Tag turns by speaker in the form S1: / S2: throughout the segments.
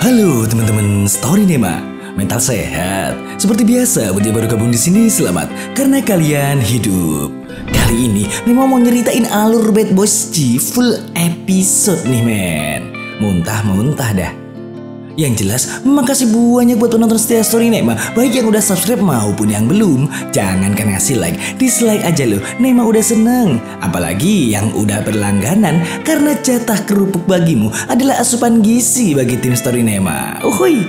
S1: Halo teman-teman Story Nema, mental sehat. Seperti biasa, buat yang baru gabung di sini selamat karena kalian hidup. Kali ini Nema mau nyeritain alur Bad Boys G full episode nih men. Muntah-muntah dah. Yang jelas, makasih banyak buat penonton setia Story Nema, baik yang udah subscribe maupun yang belum. Jangankan ngasih like, dislike aja loh, Nema udah seneng. Apalagi yang udah berlangganan, karena jatah kerupuk bagimu adalah asupan gizi bagi tim Story Nema. Uhuy.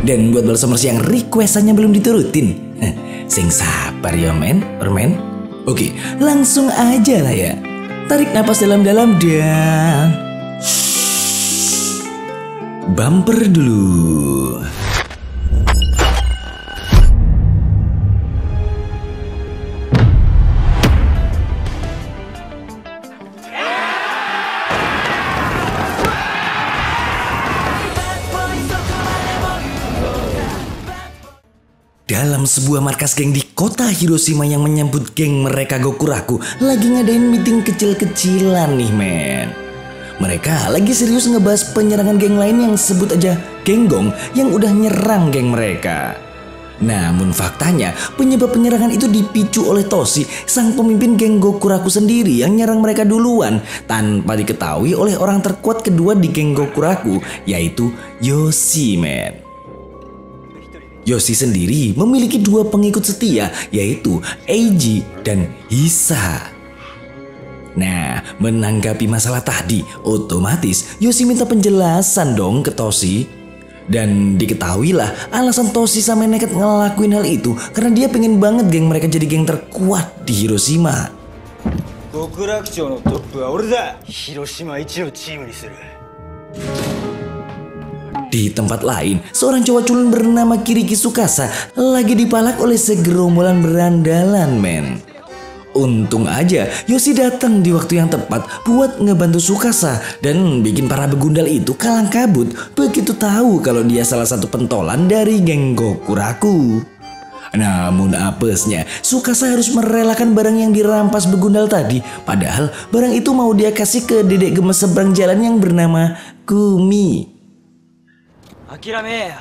S1: Dan buat balsamers yang requestannya belum diturutin, sing sabar ya men, permen. Oke, langsung aja lah ya. Tarik napas dalam-dalam dan bumper dulu. Dalam sebuah markas geng di kota Hiroshima yang menyambut geng mereka Gokuraku lagi ngadain meeting kecil-kecilan nih men. Mereka lagi serius ngebahas penyerangan geng lain yang sebut aja Genggong yang udah nyerang geng mereka. Namun faktanya penyebab penyerangan itu dipicu oleh Toshi, sang pemimpin geng Gokuraku sendiri yang nyerang mereka duluan tanpa diketahui oleh orang terkuat kedua di geng Gokuraku, yaitu Yoshi men. Yoshi sendiri memiliki dua pengikut setia, yaitu Eiji dan Hisa. Nah, menanggapi masalah tadi, otomatis Yoshi minta penjelasan dong ke Toshi. Dan diketahuilah alasan Toshi sampai nekat ngelakuin hal itu karena dia pengen banget geng mereka jadi geng terkuat di Hiroshima.
S2: Gokuraku no top wa ore da. Hiroshima ichi no team ni suru.
S1: Di tempat lain, seorang cowok culun bernama Kiriki Tsukasa lagi dipalak oleh segerombolan berandalan men. Untung aja Yoshi datang di waktu yang tepat buat ngebantu Tsukasa dan bikin para begundal itu kalang kabut begitu tahu kalau dia salah satu pentolan dari geng Gokuraku. Namun apesnya, Tsukasa harus merelakan barang yang dirampas begundal tadi, padahal barang itu mau dia kasih ke dedek gemes seberang jalan yang bernama Kumi.
S2: 諦めや。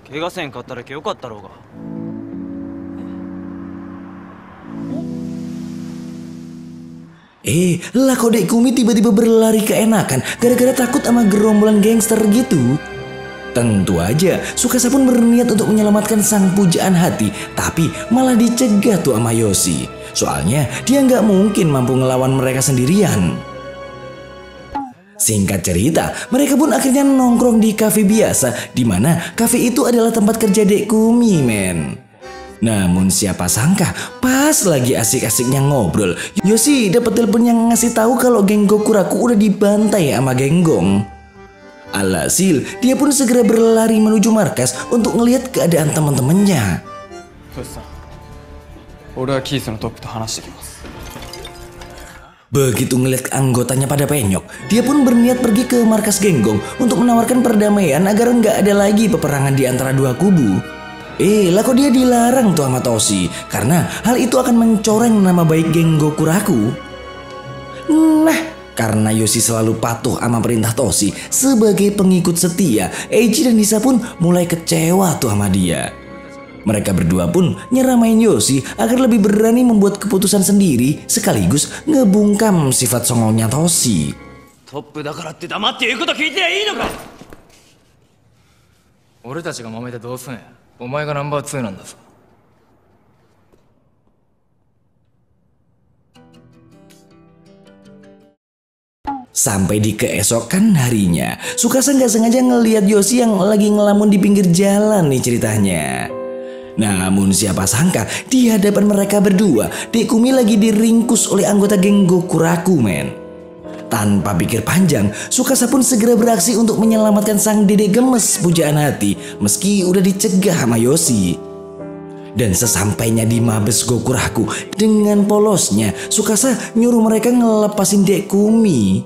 S2: 怪我せんかったらよかったろうが。
S1: Lah kok dek Kumi tiba-tiba berlari keenakan gara-gara takut sama gerombolan gangster gitu? Tentu aja, Tsukasa pun berniat untuk menyelamatkan sang pujaan hati, tapi malah dicegah tuh sama Yoshi. Soalnya dia nggak mungkin mampu ngelawan mereka sendirian. Singkat cerita, mereka pun akhirnya nongkrong di kafe biasa, di mana kafe itu adalah tempat kerja Dek Kumi, men. Namun siapa sangka, pas lagi asik-asiknya ngobrol, Yoshi dapat telepon yang ngasih tahu kalau geng Gokuraku udah dibantai sama Genggong. Alhasil, dia pun segera berlari menuju markas untuk ngelihat keadaan teman-temannya. Begitu ngeliat anggotanya pada penyok, dia pun berniat pergi ke markas Genggong untuk menawarkan perdamaian agar nggak ada lagi peperangan di antara dua kubu. Lah kok dia dilarang tuh sama Toshi, karena hal itu akan mencoreng nama baik geng Gokuraku. Nah, karena Yoshi selalu patuh sama perintah Toshi sebagai pengikut setia, Eiji dan Hisa pun mulai kecewa tuh sama dia. Mereka berdua pun nyeramain Yoshi agar lebih berani membuat keputusan sendiri sekaligus ngebungkam sifat songongnya Toshi.
S2: Topだからって黙って言うこと聞いていいのか?
S3: 俺たちが揉めてどうすんや。お前がナンバー2なんだぞ。
S1: Sampai di keesokan harinya, Tsukasa nggak sengaja ngelihat Yoshi yang lagi ngelamun di pinggir jalan nih ceritanya. Namun siapa sangka di hadapan mereka berdua, Dek Kumi lagi diringkus oleh anggota geng Gokuraku men. Tanpa pikir panjang, Tsukasa pun segera beraksi untuk menyelamatkan sang dedek gemes pujaan hati meski udah dicegah sama Yoshi. Dan sesampainya di Mabes Gokuraku, dengan polosnya Tsukasa nyuruh mereka ngelepasin Dek Kumi.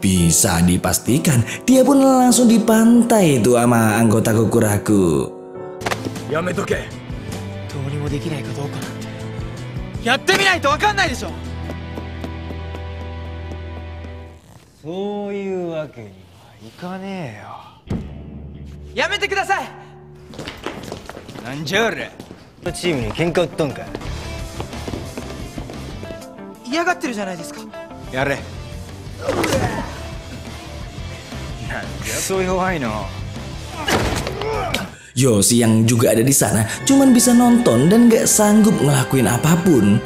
S1: Bisa dipastikan dia pun langsung dipantai tuh sama anggota Gokuraku.
S3: Yametoke.
S2: どうにもできないかどうかなんて。
S3: やってみないとわかんないでしょ。
S2: そういうわけにはいかねえよ。
S3: やめてください。
S2: なんじゃ俺チームに喧嘩売っとんか。
S3: 嫌がってるじゃないですか。
S2: やれ。なんじゃそう弱いの。
S1: Yoshi yang juga ada di sana cuman bisa nonton dan gak sanggup ngelakuin apapun.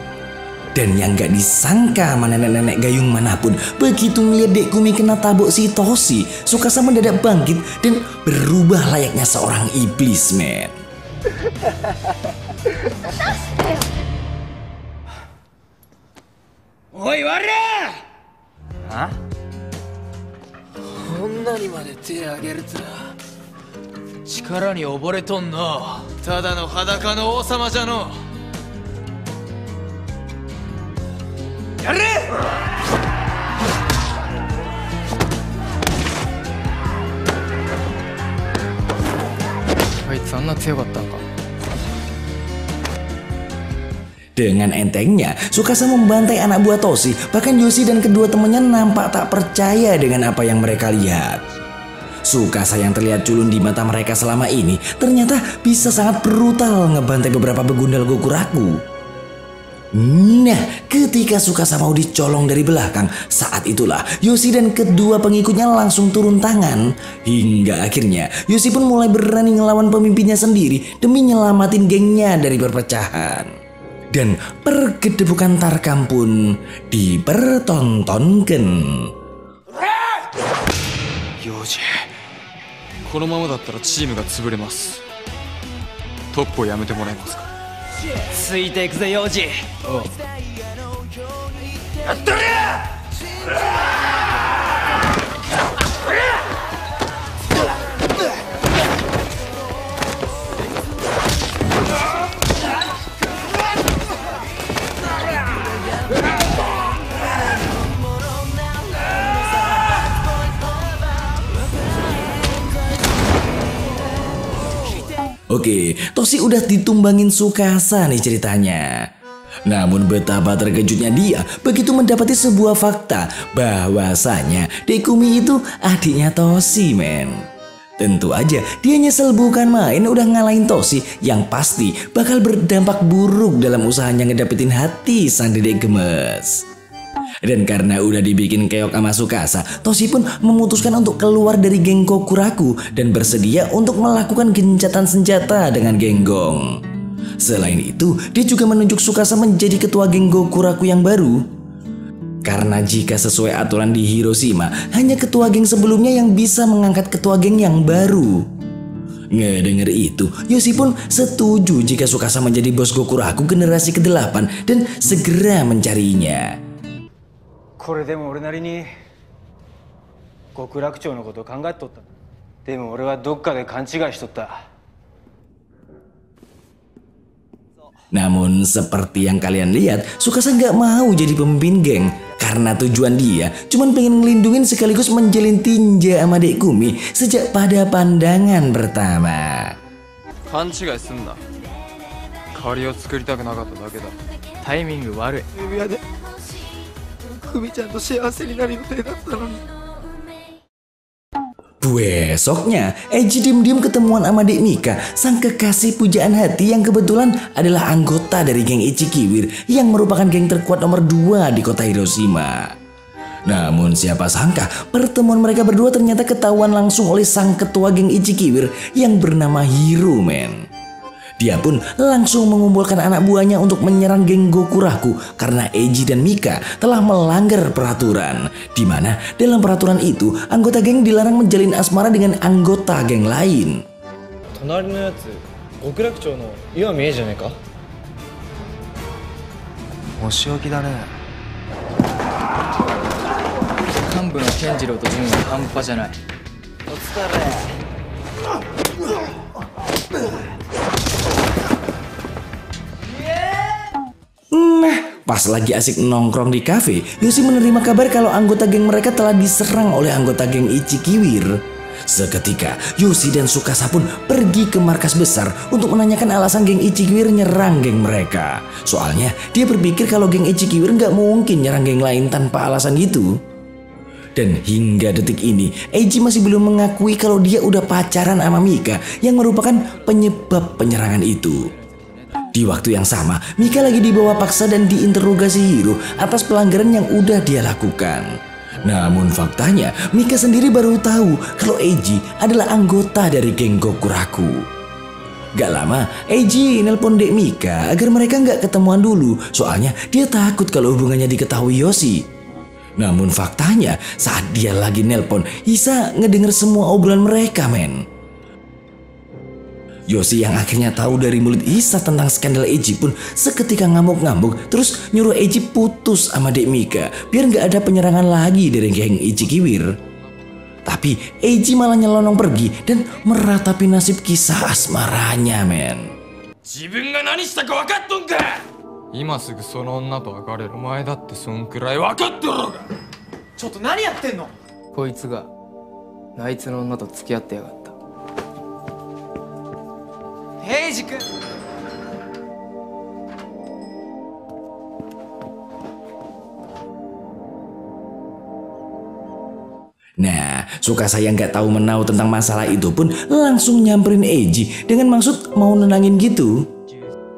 S1: Dan yang gak disangka sama nenek-nenek gayung manapun, begitu ngeliat Dek Kumi kena tabok si Toshi, Tsukasa mendadak bangkit dan berubah layaknya seorang iblis, men.
S2: Oi, warra! Hah?
S3: こんなにまで手あげるとは力に溺れとんの。ただの裸の王様じゃの。
S2: やれ！
S3: あいつあんな強かったんか。
S1: Dengan entengnya, Tsukasa membantai anak buah Toshi. Bahkan Yoshi dan kedua temannya nampak tak percaya dengan apa yang mereka lihat. Tsukasa yang terlihat culun di mata mereka selama ini ternyata bisa sangat brutal ngebantai beberapa begundal Gokuraku. Nah, ketika Tsukasa mau dicolong dari belakang, saat itulah Yoshi dan kedua pengikutnya langsung turun tangan. Hingga akhirnya Yoshi pun mulai berani ngelawan pemimpinnya sendiri demi nyelamatin gengnya dari perpecahan. Dan pergedebukan Tarkam pun dipertontonkan.
S3: Yoshi, このままだったらチームが潰れます。トップをやめてもらえますか。
S2: ついていくぜ、ヨージ。おう。やったれ
S1: Oke, Toshi udah ditumbangin Tsukasa nih ceritanya. Namun betapa terkejutnya dia begitu mendapati sebuah fakta bahwasanya Dek Kumi itu adiknya Toshi, men. Tentu aja dia nyesel bukan main udah ngalahin Toshi yang pasti bakal berdampak buruk dalam usahanya ngedapetin hati sang dedek gemes. Dan karena udah dibikin keok sama Tsukasa, Toshi pun memutuskan untuk keluar dari geng Gokuraku dan bersedia untuk melakukan gencatan senjata dengan geng Gong. Selain itu, dia juga menunjuk Tsukasa menjadi ketua geng Gokuraku yang baru. Karena jika sesuai aturan di Hiroshima, hanya ketua geng sebelumnya yang bisa mengangkat ketua geng yang baru. Ngedenger itu, Yoshi pun setuju jika Tsukasa menjadi bos Gokuraku generasi ke-8 dan segera mencarinya.
S2: これでも俺なりに極楽町のことを考えとった。でも俺はどっかで勘違いしとった。
S1: Namun seperti yang kalian lihat, Tsukasa nggak mau jadi pemimpin geng karena tujuan dia cuman pengen ngelindungin sekaligus menjalin tinja sama Dek Kumi sejak pada pandangan pertama.
S3: 勘違いすんな。代わりを作りたくなかっただけだ。タイミング悪い。指輪でクミちゃんと幸せになる予定だったのに。
S1: Besoknya, Eiji diam-diam ketemuan sama Dek Mika, sang kekasih pujaan hati yang kebetulan adalah anggota dari geng Ichikiwir yang merupakan geng terkuat nomor 2 di kota Hiroshima. Namun siapa sangka pertemuan mereka berdua ternyata ketahuan langsung oleh sang ketua geng Ichikiwir yang bernama Hiro, men. Dia pun langsung mengumpulkan anak buahnya untuk menyerang geng Gokuraku karena Eiji dan Mika telah melanggar peraturan. Di mana dalam peraturan itu anggota geng dilarang menjalin asmara dengan anggota geng lain.
S2: 隣のやつ、極楽町の岩見えじゃねえか。
S3: お仕置きだね。幹部の健次郎と順位は半端じゃない。お疲れ。
S1: Nah, pas lagi asik nongkrong di kafe, Yoshi menerima kabar kalau anggota geng mereka telah diserang oleh anggota geng Ichikiwir. Seketika, Yoshi dan Tsukasa pun pergi ke markas besar untuk menanyakan alasan geng Ichikiwir nyerang geng mereka. Soalnya, dia berpikir kalau geng Ichikiwir nggak mungkin nyerang geng lain tanpa alasan itu. Dan hingga detik ini, Eiji masih belum mengakui kalau dia udah pacaran sama Mika yang merupakan penyebab penyerangan itu. Di waktu yang sama, Mika lagi dibawa paksa dan diinterogasi Hiro atas pelanggaran yang udah dia lakukan. Namun faktanya, Mika sendiri baru tahu kalau Eiji adalah anggota dari geng Gokuraku. Gak lama, Eiji nelpon Dek Mika agar mereka gak ketemuan dulu, soalnya dia takut kalau hubungannya diketahui Yoshi. Namun faktanya, saat dia lagi nelpon, Hisa ngedenger semua obrolan mereka, men. Yoshi yang akhirnya tahu dari mulut Hisa tentang skandal Eiji pun seketika ngamuk-ngamuk, terus nyuruh Eiji putus sama Dek Mika biar gak ada penyerangan lagi dari geng Ichikiwir. Tapi Eiji malah nyelonong pergi dan meratapi nasib kisah asmaranya, men.
S3: 今すぐその女と別れる。お前だってそんくらい分かってるのか。
S4: ちょっと何やってんの。
S3: こいつがあいつの女と付き合ってやがった。
S4: 平次君。
S1: Nah, Tsukasa yang gak tahu menau tentang masalah itu pun langsung nyamperin Eiji dengan maksud mau nenangin gitu.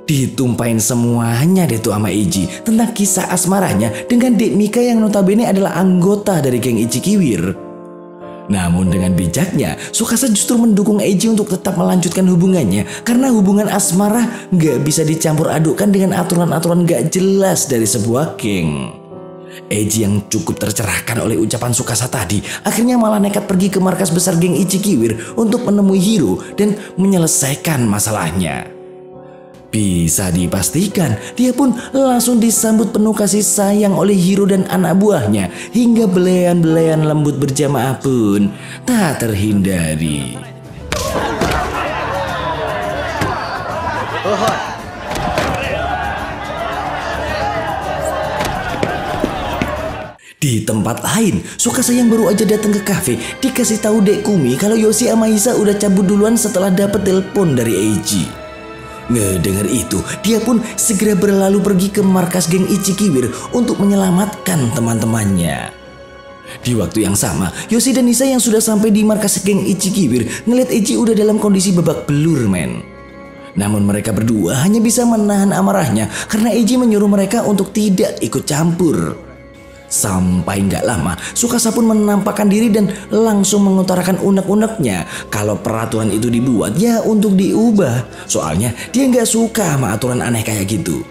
S1: Ditumpahin semuanya deh tuh sama Eiji tentang kisah asmaranya dengan Dek Mika yang notabene adalah anggota dari geng Ichikiwir. Namun dengan bijaknya, Tsukasa justru mendukung Eiji untuk tetap melanjutkan hubungannya karena hubungan asmara gak bisa dicampur adukkan dengan aturan-aturan gak jelas dari sebuah geng. Eiji yang cukup tercerahkan oleh ucapan Tsukasa tadi akhirnya malah nekat pergi ke markas besar geng Ichikiwir untuk menemui Hiro dan menyelesaikan masalahnya. Bisa dipastikan, dia pun langsung disambut penuh kasih sayang oleh Hiro dan anak buahnya hingga belayan-belayan lembut berjamaah pun tak terhindari. Di tempat lain, Tsukasa yang baru aja datang ke kafe dikasih tahu Dek Kumi kalau Yoshi sama Hisa udah cabut duluan setelah dapat telepon dari Eiji. Ngedengar itu, dia pun segera berlalu pergi ke markas geng Ichikiwir untuk menyelamatkan teman-temannya. Di waktu yang sama, Yoshi dan Hisa yang sudah sampai di markas geng Ichikiwir ngeliat Eiji udah dalam kondisi babak belur, men. Namun mereka berdua hanya bisa menahan amarahnya karena Eiji menyuruh mereka untuk tidak ikut campur. Sampai nggak lama, Tsukasa pun menampakkan diri dan langsung mengutarakan unek-uneknya kalau peraturan itu dibuat ya untuk diubah. Soalnya dia nggak suka sama aturan aneh kayak gitu.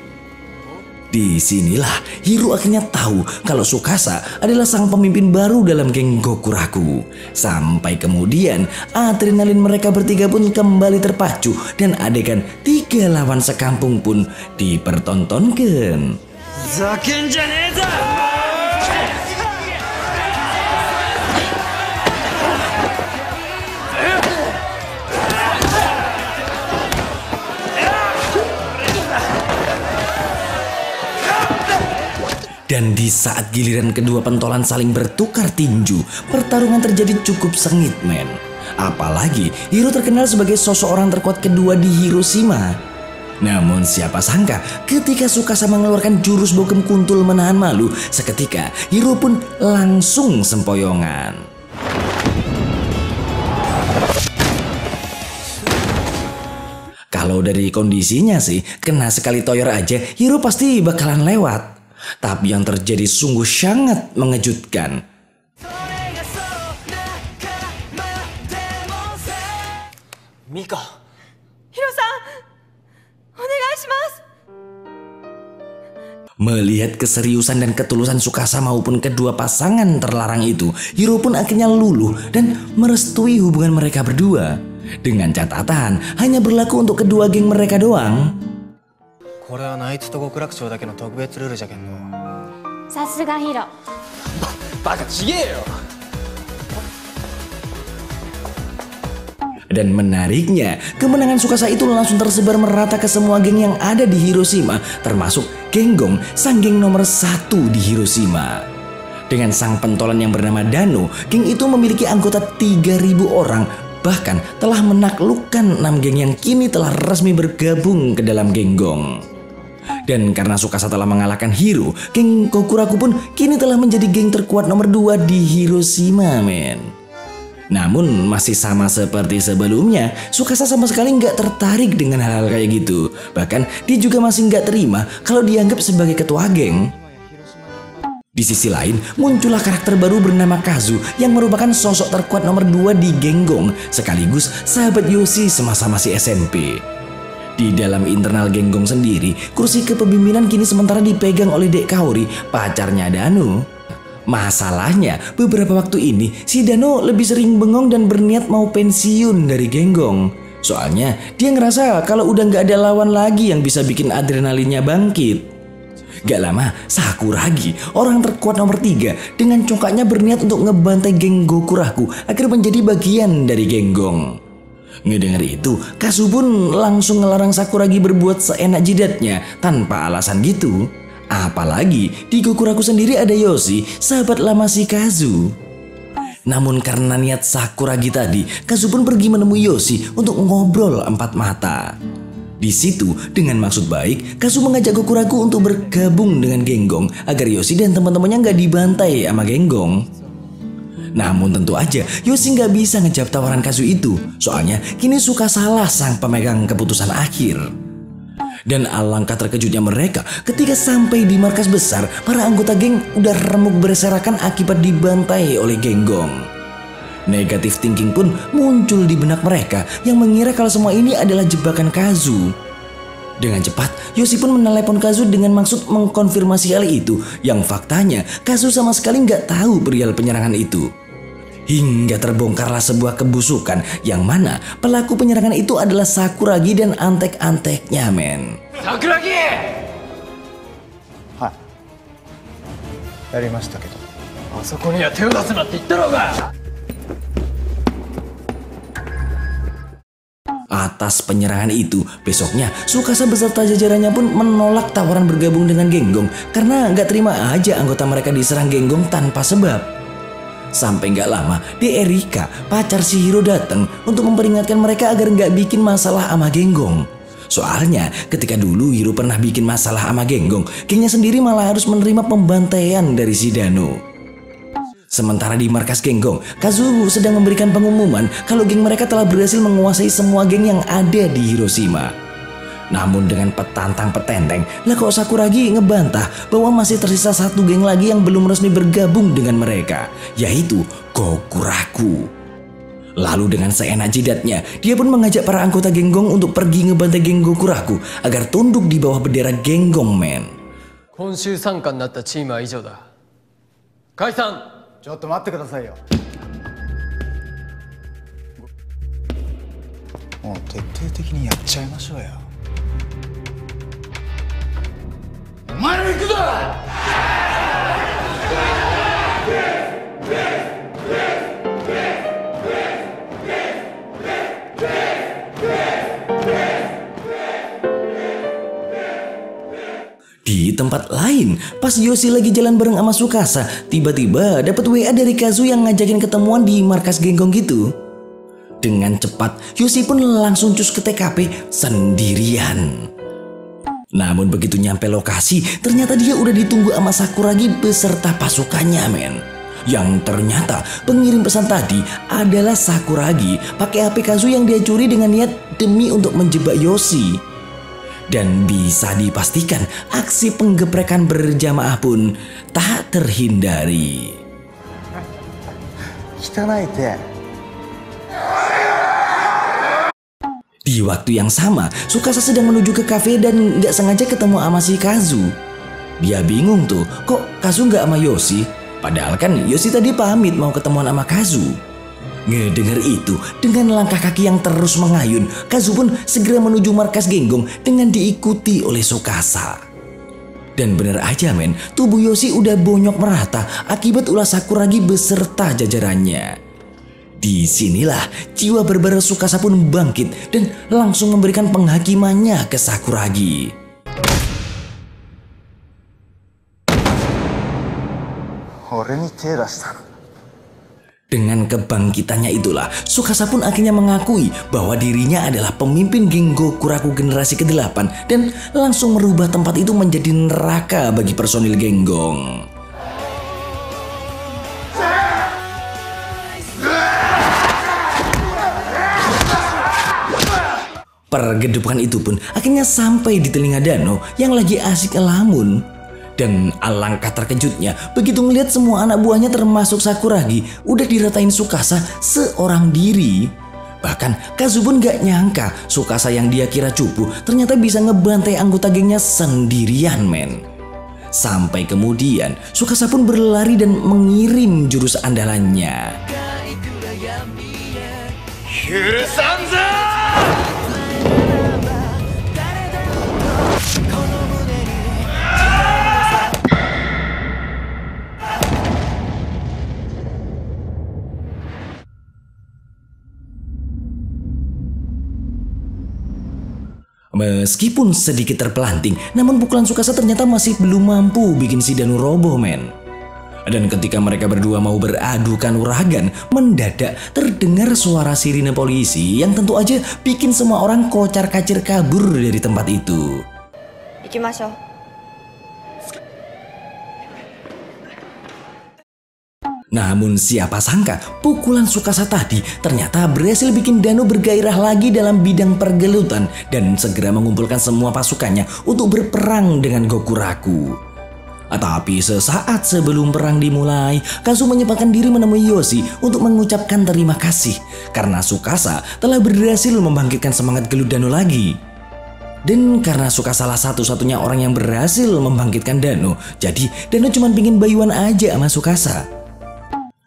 S1: Disinilah Hiro akhirnya tahu kalau Tsukasa adalah sang pemimpin baru dalam geng Gokuraku. Sampai kemudian adrenalin mereka bertiga pun kembali terpacu dan adegan 3 lawan sekampung pun dipertontonkan.
S2: Zaken janeza!
S1: Dan di saat giliran kedua pentolan saling bertukar tinju, pertarungan terjadi cukup sengit, men. Apalagi Hiro terkenal sebagai sosok orang terkuat kedua di Hiroshima. Namun siapa sangka ketika Tsukasa mengeluarkan jurus bogem kuntul menahan malu, seketika Hiro pun langsung sempoyongan. Kalau dari kondisinya sih, kena sekali toyor aja Hiro pasti bakalan lewat. Tapi yang terjadi sungguh sangat mengejutkan.
S4: Mika.
S5: Hiro-san, onegaishimasu.
S1: Melihat keseriusan dan ketulusan Tsukasa maupun kedua pasangan terlarang itu, Hiro pun akhirnya luluh dan merestui hubungan mereka berdua. Dengan catatan, hanya berlaku untuk kedua geng mereka doang.
S2: これはナイツと極楽町だけの特別ルールじゃけんの。
S5: さすがヒロ。
S4: バカちげえよ。
S1: Dan menariknya, kemenangan Tsukasa itu langsung tersebar merata ke semua geng yang ada di Hiroshima, termasuk geng Gong, sang geng nomor 1 di Hiroshima. Dengan sang pentolan yang bernama Dano, geng itu memiliki anggota 3.000 orang, bahkan telah menaklukkan 6 geng yang kini telah resmi bergabung ke dalam geng Gong. Dan karena Tsukasa telah mengalahkan Hiro, geng Gokuraku pun kini telah menjadi geng terkuat nomor 2 di Hiroshima, men. Namun masih sama seperti sebelumnya, Tsukasa sama sekali nggak tertarik dengan hal-hal kayak gitu. Bahkan dia juga masih nggak terima kalau dianggap sebagai ketua geng. Di sisi lain, muncullah karakter baru bernama Kazu yang merupakan sosok terkuat nomor 2 di geng Gong, sekaligus sahabat Yoshi semasa masih SMP. Di dalam internal geng Gong sendiri, kursi kepemimpinan kini sementara dipegang oleh Dek Kaori, pacarnya Dano. Masalahnya, beberapa waktu ini si Dano lebih sering bengong dan berniat mau pensiun dari geng Gong. Soalnya dia ngerasa kalau udah nggak ada lawan lagi yang bisa bikin adrenalinnya bangkit. Gak lama, Sakuragi, orang terkuat nomor 3, dengan congkaknya berniat untuk ngebantai geng Gokuraku agar menjadi bagian dari geng Gong. Ngedengar itu, Kazu pun langsung ngelarang Sakuragi berbuat seenak jidatnya tanpa alasan gitu. Apalagi di Gokuraku sendiri ada Yoshi, sahabat lama si Kazu. Namun karena niat Sakuragi tadi, Kazu pun pergi menemui Yoshi untuk ngobrol 4 mata. Di situ dengan maksud baik, Kazu mengajak Gokuraku untuk bergabung dengan geng Gong agar Yoshi dan teman-temannya nggak dibantai sama geng Gong. Namun tentu aja Yoshi nggak bisa ngejawab tawaran Kazu itu, soalnya kini suka salah sang pemegang keputusan akhir. Dan alangkah terkejutnya mereka ketika sampai di markas besar, para anggota geng udah remuk berserakan akibat dibantai oleh geng Gong. Negatif thinking pun muncul di benak mereka yang mengira kalau semua ini adalah jebakan Kazu. Dengan cepat, Yoshi pun menelepon Kazu dengan maksud mengkonfirmasi hal itu, yang faktanya Kazu sama sekali nggak tahu perihal penyerangan itu. Hingga terbongkarlah sebuah kebusukan yang mana pelaku penyerangan itu adalah Sakuragi dan antek-anteknya, men.
S2: Sakuragi!
S4: Hai. Yarimashita kedo.
S2: あそこには手を出すなって言ったろうが!
S1: Atas penyerangan itu, besoknya Tsukasa beserta jajarannya pun menolak tawaran bergabung dengan geng Gong karena nggak terima aja anggota mereka diserang geng Gong tanpa sebab. Sampai nggak lama, Erika, pacar si Hiro datang untuk memperingatkan mereka agar nggak bikin masalah sama geng Gong. Soalnya ketika dulu Hiro pernah bikin masalah sama geng Gong, gengnya sendiri malah harus menerima pembantaian dari si Dano. Sementara di markas geng Gong, Kazu sedang memberikan pengumuman kalau geng mereka telah berhasil menguasai semua geng yang ada di Hiroshima. Namun dengan petantang petenteng, lah kok Sakuragi ngebantah bahwa masih tersisa satu geng lagi yang belum resmi bergabung dengan mereka, yaitu Gokuraku. Lalu dengan seenak jidatnya, dia pun mengajak para anggota geng Gong untuk pergi ngebantai geng Gokuraku agar tunduk di bawah bendera geng Gong, men.
S3: 今週参加になったチームは以上だ。解散。
S4: ちょっと待ってくださいよ。もう徹底的にやっちゃいましょうよ。お前ら行くぞ！Di
S1: tempat lain, pas Yoshi lagi jalan bareng sama Tsukasa, tiba-tiba dapat WA dari Kazu yang ngajakin ketemuan di markas geng Gong gitu. Dengan cepat, Yoshi pun langsung cus ke TKP sendirian. Namun begitu nyampe lokasi, ternyata dia udah ditunggu sama Sakuragi beserta pasukannya, men. Yang ternyata pengirim pesan tadi adalah Sakuragi pakai HP Kazu yang dia curi dengan niat demi untuk menjebak Yoshi. Dan bisa dipastikan aksi penggeprekan berjamaah pun tak terhindari. Di waktu yang sama, Tsukasa sedang menuju ke kafe dan nggak sengaja ketemu sama si Kazu. Dia bingung tuh, kok Kazu nggak sama Yoshi? Padahal kan Yoshi tadi pamit mau ketemuan sama Kazu. Ngedengar itu, dengan langkah kaki yang terus mengayun, Kazu pun segera menuju markas geng Gong dengan diikuti oleh Tsukasa. Dan bener aja, men, tubuh Yoshi udah bonyok merata akibat ulah Sakuragi beserta jajarannya. Disinilah jiwa barbar Tsukasa pun bangkit dan langsung memberikan penghakimannya ke Sakuragi. Dengan kebangkitannya itulah, Tsukasa pun akhirnya mengakui bahwa dirinya adalah pemimpin geng Gokuraku generasi ke-8 dan langsung merubah tempat itu menjadi neraka bagi personil geng Gong. Pergedupan itu pun akhirnya sampai di telinga Dano yang lagi asik ngelamun. Dan alangkah terkejutnya begitu ngelihat semua anak buahnya termasuk Sakuragi udah diratain Tsukasa seorang diri. Bahkan Kazu pun gak nyangka Tsukasa yang dia kira cupu ternyata bisa ngebantai anggota gengnya sendirian, men. Sampai kemudian Tsukasa pun berlari dan mengirim jurus andalannya. Meskipun sedikit terpelanting, namun pukulan Tsukasa ternyata masih belum mampu bikin si Danu roboh, men. Dan ketika mereka berdua mau beradu kanuragan, mendadak terdengar suara sirine polisi yang tentu aja bikin semua orang kocar-kacir kabur dari tempat itu.
S5: Ikimashou.
S1: Namun siapa sangka pukulan Tsukasa tadi ternyata berhasil bikin Dano bergairah lagi dalam bidang pergelutan dan segera mengumpulkan semua pasukannya untuk berperang dengan Gokuraku. Tapi sesaat sebelum perang dimulai, Kazu menyempatkan diri menemui Yoshi untuk mengucapkan terima kasih karena Tsukasa telah berhasil membangkitkan semangat gelut Dano lagi. Dan karena Tsukasa salah satu-satunya orang yang berhasil membangkitkan Dano, jadi Dano cuma pingin bayuan aja sama Tsukasa.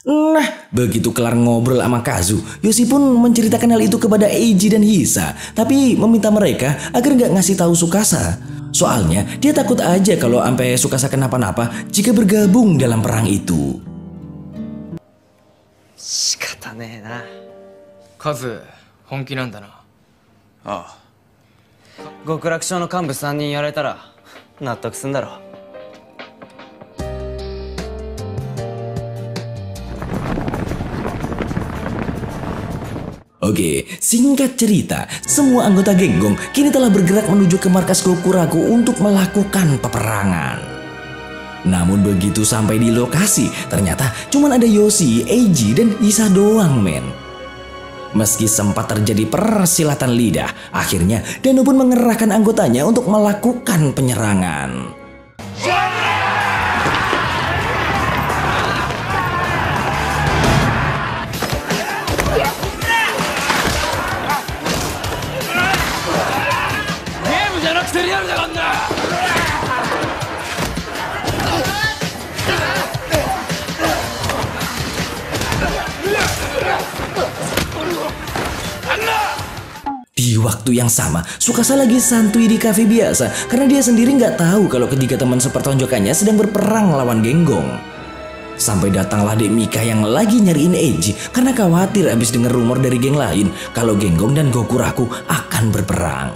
S1: Nah, begitu kelar ngobrol sama Kazu, Yoshi pun menceritakan hal itu kepada Eiji dan Hisa, tapi meminta mereka agar nggak ngasih tahu Tsukasa. Soalnya dia takut aja kalau sampai Tsukasa kenapa-napa jika bergabung dalam perang itu.
S3: Kazu, 本気なんだな。
S2: ああ。極楽省の幹部3人やられたら納得すんだろ。
S1: Oke, singkat cerita, semua anggota geng Gong kini telah bergerak menuju ke markas Gokuraku untuk melakukan peperangan. Namun begitu sampai di lokasi, ternyata cuma ada Yoshi, Eiji, dan Hisa doang, men. Meski sempat terjadi persilatan lidah, akhirnya Dano pun mengerahkan anggotanya untuk melakukan penyerangan. Di waktu yang sama, Tsukasa lagi santuy di kafe biasa karena dia sendiri nggak tahu kalau ketiga teman sepertonjokannya sedang berperang lawan geng Gong. Sampai datanglah Dek Mika yang lagi nyariin Eiji karena khawatir abis denger rumor dari geng lain kalau geng Gong dan Gokuraku akan berperang.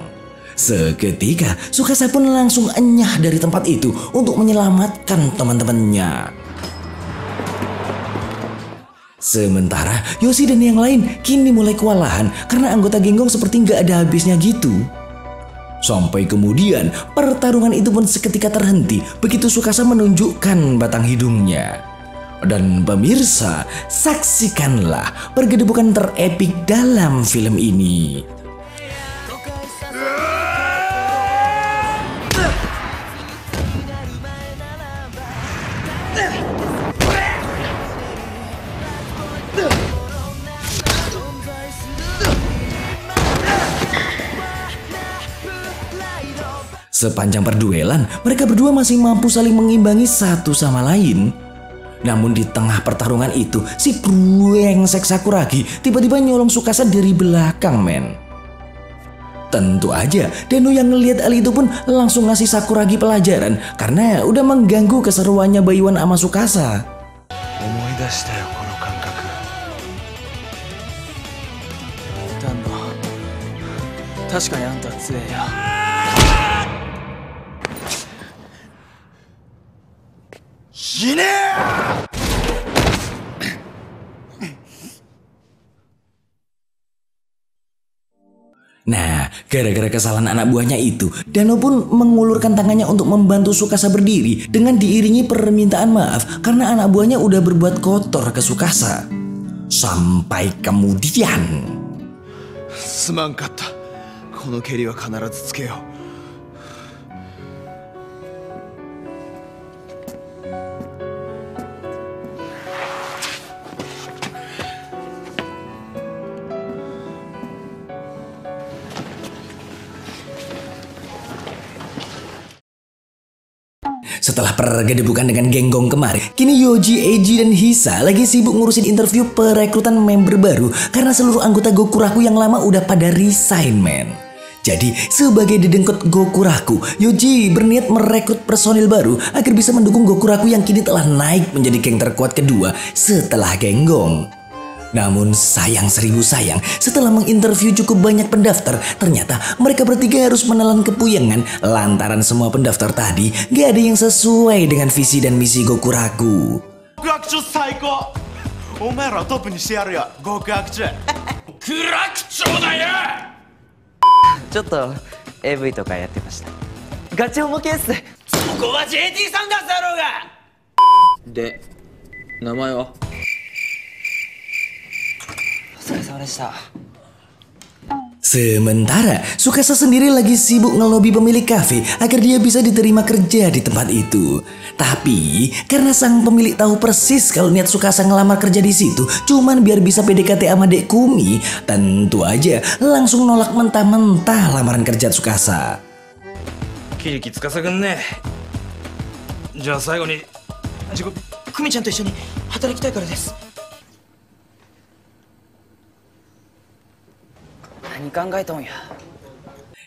S1: Seketika, Tsukasa pun langsung enyah dari tempat itu untuk menyelamatkan teman-temannya. Sementara Yoshi dan yang lain kini mulai kewalahan karena anggota geng Gong seperti nggak ada habisnya gitu. Sampai kemudian pertarungan itu pun seketika terhenti begitu Tsukasa menunjukkan batang hidungnya. Dan pemirsa, saksikanlah pergedebukan terepik dalam film ini. Sepanjang perduelan, mereka berdua masih mampu saling mengimbangi satu sama lain. Namun di tengah pertarungan itu, si brengsek Sakuragi tiba-tiba nyolong Tsukasa dari belakang, men. Tentu aja, Dano yang ngelihat hal itu pun langsung ngasih Sakuragi pelajaran karena udah mengganggu keseruannya bayuan sama Tsukasa.
S3: 確かにあんたは強えよ。
S4: 死ねー
S1: Nah, gara-gara kesalahan anak buahnya itu, Dano pun mengulurkan tangannya untuk membantu Tsukasa berdiri dengan diiringi permintaan maaf karena anak buahnya udah berbuat kotor ke Tsukasa. Sampai kemudian,
S6: すまんかった。この蹴りは必ずつけよう。
S1: setelah pergedebukan dengan genggong kemarin, kini Yoji, Eiji, dan Hisa lagi sibuk ngurusin interview perekrutan member baru karena seluruh anggota Gokuraku yang lama udah pada resign, men. Jadi, sebagai dedengkot Gokuraku, Yoji berniat merekrut personil baru agar bisa mendukung Gokuraku yang kini telah naik menjadi geng terkuat kedua setelah Genggong. Namun sayang seribu sayang, setelah menginterview cukup banyak pendaftar, ternyata mereka bertiga harus menelan kepuyengan lantaran semua pendaftar tadi gak ada yang sesuai dengan visi dan misi Gokuraku.
S6: Gokuraku saiko. Omae ra top ni shite yaru yo, Gokuraku. Gokuraku da yo.
S7: ちょっと AV とかやってました。ガチホモ系っす。そこは JT サンダースだろうが。
S3: で名前は？
S1: Sementara Tsukasa sendiri lagi sibuk ngelobi pemilik kafe agar dia bisa diterima kerja di tempat itu. Tapi karena sang pemilik tahu persis kalau niat Tsukasa ngelamar kerja di situ cuman biar bisa PDKT sama Dek Kumi, tentu aja langsung nolak mentah-mentah lamaran kerja Tsukasa.
S6: Kiriki Tsukasa君ね。じゃあ最後に、久美ちゃんと一緒に働きたいからです。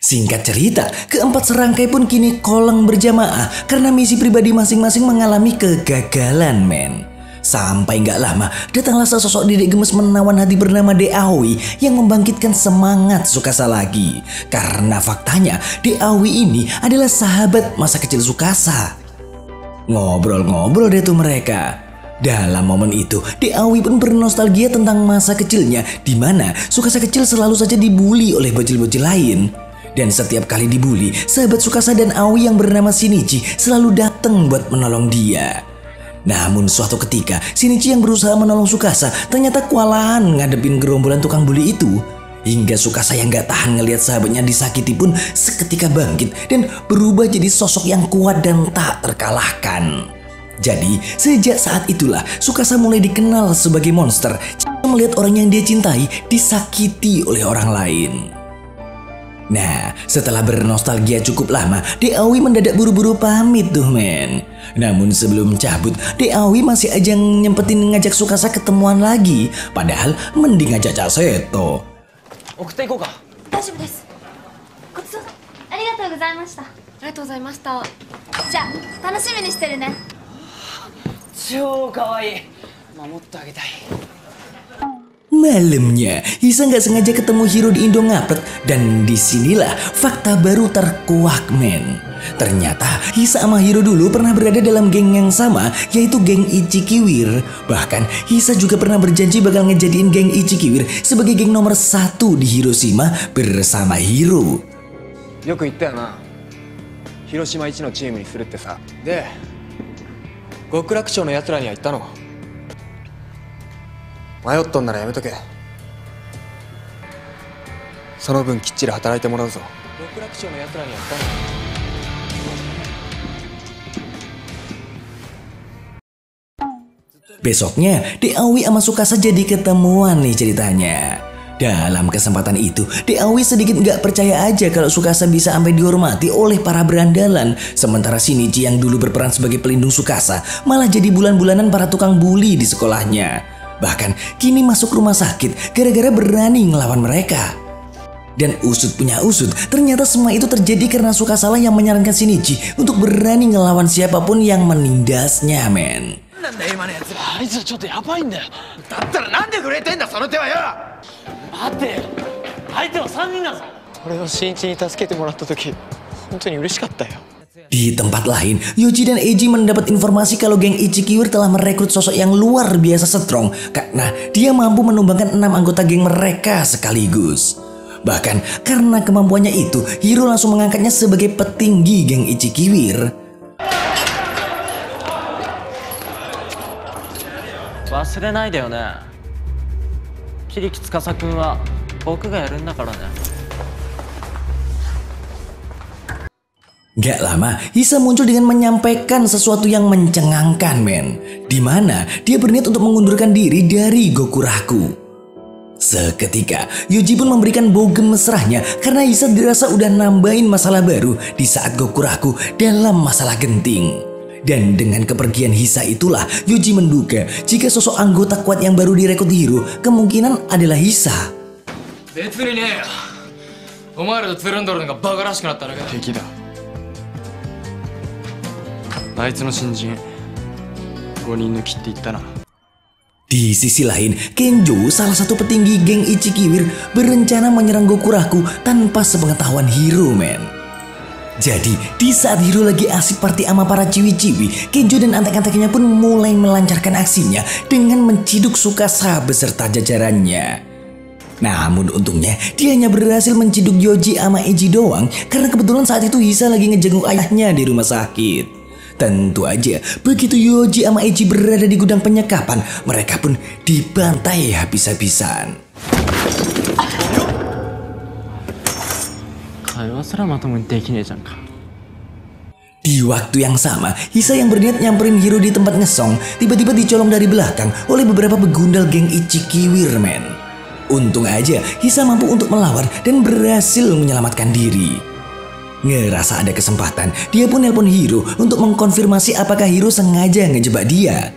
S1: Singkat cerita, keempat serangkai pun kini koleng berjamaah karena misi pribadi masing-masing mengalami kegagalan, men. Sampai nggak lama, datanglah sesosok dedek gemes menawan hati bernama De Aoi yang membangkitkan semangat Tsukasa lagi. Karena faktanya, De Aoi ini adalah sahabat masa kecil Tsukasa. Ngobrol-ngobrol deh tuh mereka. Dalam momen itu, De Aoi pun bernostalgia tentang masa kecilnya di mana Tsukasa kecil selalu saja dibully oleh bocil-bocil lain. Dan setiap kali dibully, sahabat Tsukasa dan Aoi yang bernama Shinichi selalu datang buat menolong dia. Namun suatu ketika, Shinichi yang berusaha menolong Tsukasa ternyata kewalahan ngadepin gerombolan tukang bully itu. Hingga Tsukasa yang gak tahan ngelihat sahabatnya disakiti pun seketika bangkit dan berubah jadi sosok yang kuat dan tak terkalahkan. Jadi, sejak saat itulah Tsukasa mulai dikenal sebagai monster melihat orang yang dia cintai disakiti oleh orang lain. Nah, setelah bernostalgia cukup lama, De Aoi mendadak buru-buru pamit tuh, men. Namun sebelum cabut, De Aoi masih aja nyempetin ngajak Tsukasa ketemuan lagi. Padahal mending ngajak Cak Seto.
S7: 送っていこうか。
S5: 大丈夫です。ごちそうさんありがとうございました。ありがとうございました。じゃあ楽しみにしてるね。
S7: 超可愛い。守ってあげたい。
S1: Malamnya, Hisa nggak sengaja ketemu Hiro di Indo Ngapret dan disinilah fakta baru terkuak, men. Ternyata Hisa sama Hiro dulu pernah berada dalam geng yang sama, yaitu geng Ichikiwir. Bahkan Hisa juga pernah berjanji bakal ngejadiin geng Ichikiwir sebagai geng nomor 1 di Hiroshima bersama Hiro.
S2: よく言ったよな。広島一のチームにするってさ。で、極楽町の奴らには言ったの。迷っとんならやめとけ。その分きっちり働いてもらうぞ。極楽町の奴らには言ったの。
S1: Besoknya, De Aoi sama Tsukasa jadi ketemuan nih ceritanya. Dalam kesempatan itu, De Aoi sedikit nggak percaya aja kalau Tsukasa bisa sampai dihormati oleh para berandalan. Sementara Shinichi yang dulu berperan sebagai pelindung Tsukasa malah jadi bulan-bulanan para tukang bully di sekolahnya. Bahkan kini masuk rumah sakit gara-gara berani ngelawan mereka. Dan usut punya usut, ternyata semua itu terjadi karena Tsukasa lah yang menyarankan Shinichi untuk berani ngelawan siapapun yang menindasnya, men.
S6: なんだ今のやつら。あいつはちょっとやばいんだよ。だったらなんで触れてんだその手はよ。
S7: 待てよ。相手は3人だぞ。
S2: 俺は新一に助けてもらった時、本当に嬉しかったよ。
S1: Di tempat lain, Yoji dan Eiji mendapat informasi kalau geng Ichikiwir telah merekrut sosok yang luar biasa strong karena dia mampu menumbangkan 6 anggota geng mereka sekaligus. Bahkan karena kemampuannya itu, Hiro langsung mengangkatnya sebagai petinggi geng Ichikiwir.
S7: 忘れないでよね。桐木司君は僕がやるんだからね。
S1: Gak lama, Hisa muncul dengan menyampaikan sesuatu yang mencengangkan, men. Dimana dia berniat untuk mengundurkan diri dari Gokuraku. Seketika, Yoji pun memberikan bogem mesrahnya karena Hisa dirasa udah nambahin masalah baru di saat Gokuraku dalam masalah genting. Dan dengan kepergian Hisa itulah Yoji menduga jika sosok anggota kuat yang baru direkrut Hiro kemungkinan adalah Hisa.
S3: 別にねえよ。お前らとつるんどるのがバカらしくなっただけだ。敵だ。あいつの新人5人抜きって言ったな。
S1: Di sisi lain, Kenjo, salah satu petinggi geng Ichikiwir, berencana menyerang Gokuraku tanpa sepengetahuan Hiro, men. Jadi, di saat Hiro lagi asik party sama para ciwi-ciwi, Kenjo dan antek-anteknya pun mulai melancarkan aksinya dengan menciduk Tsukasa beserta jajarannya. Namun untungnya, dia hanya berhasil menciduk Yoji sama Eiji doang karena kebetulan saat itu Hisa lagi ngejenguk ayahnya di rumah sakit. Tentu aja, begitu Yoji sama Eiji berada di gudang penyekapan, mereka pun dibantai habis-habisan. Di waktu yang sama, Hisa yang berniat nyamperin Hiro di tempat ngesong, tiba-tiba dicolong dari belakang oleh beberapa begundal geng Ichikiwir, men. Untung aja, Hisa mampu untuk melawan dan berhasil menyelamatkan diri. Ngerasa ada kesempatan, dia pun nelpon Hiro untuk mengkonfirmasi apakah Hiro sengaja ngejebak dia.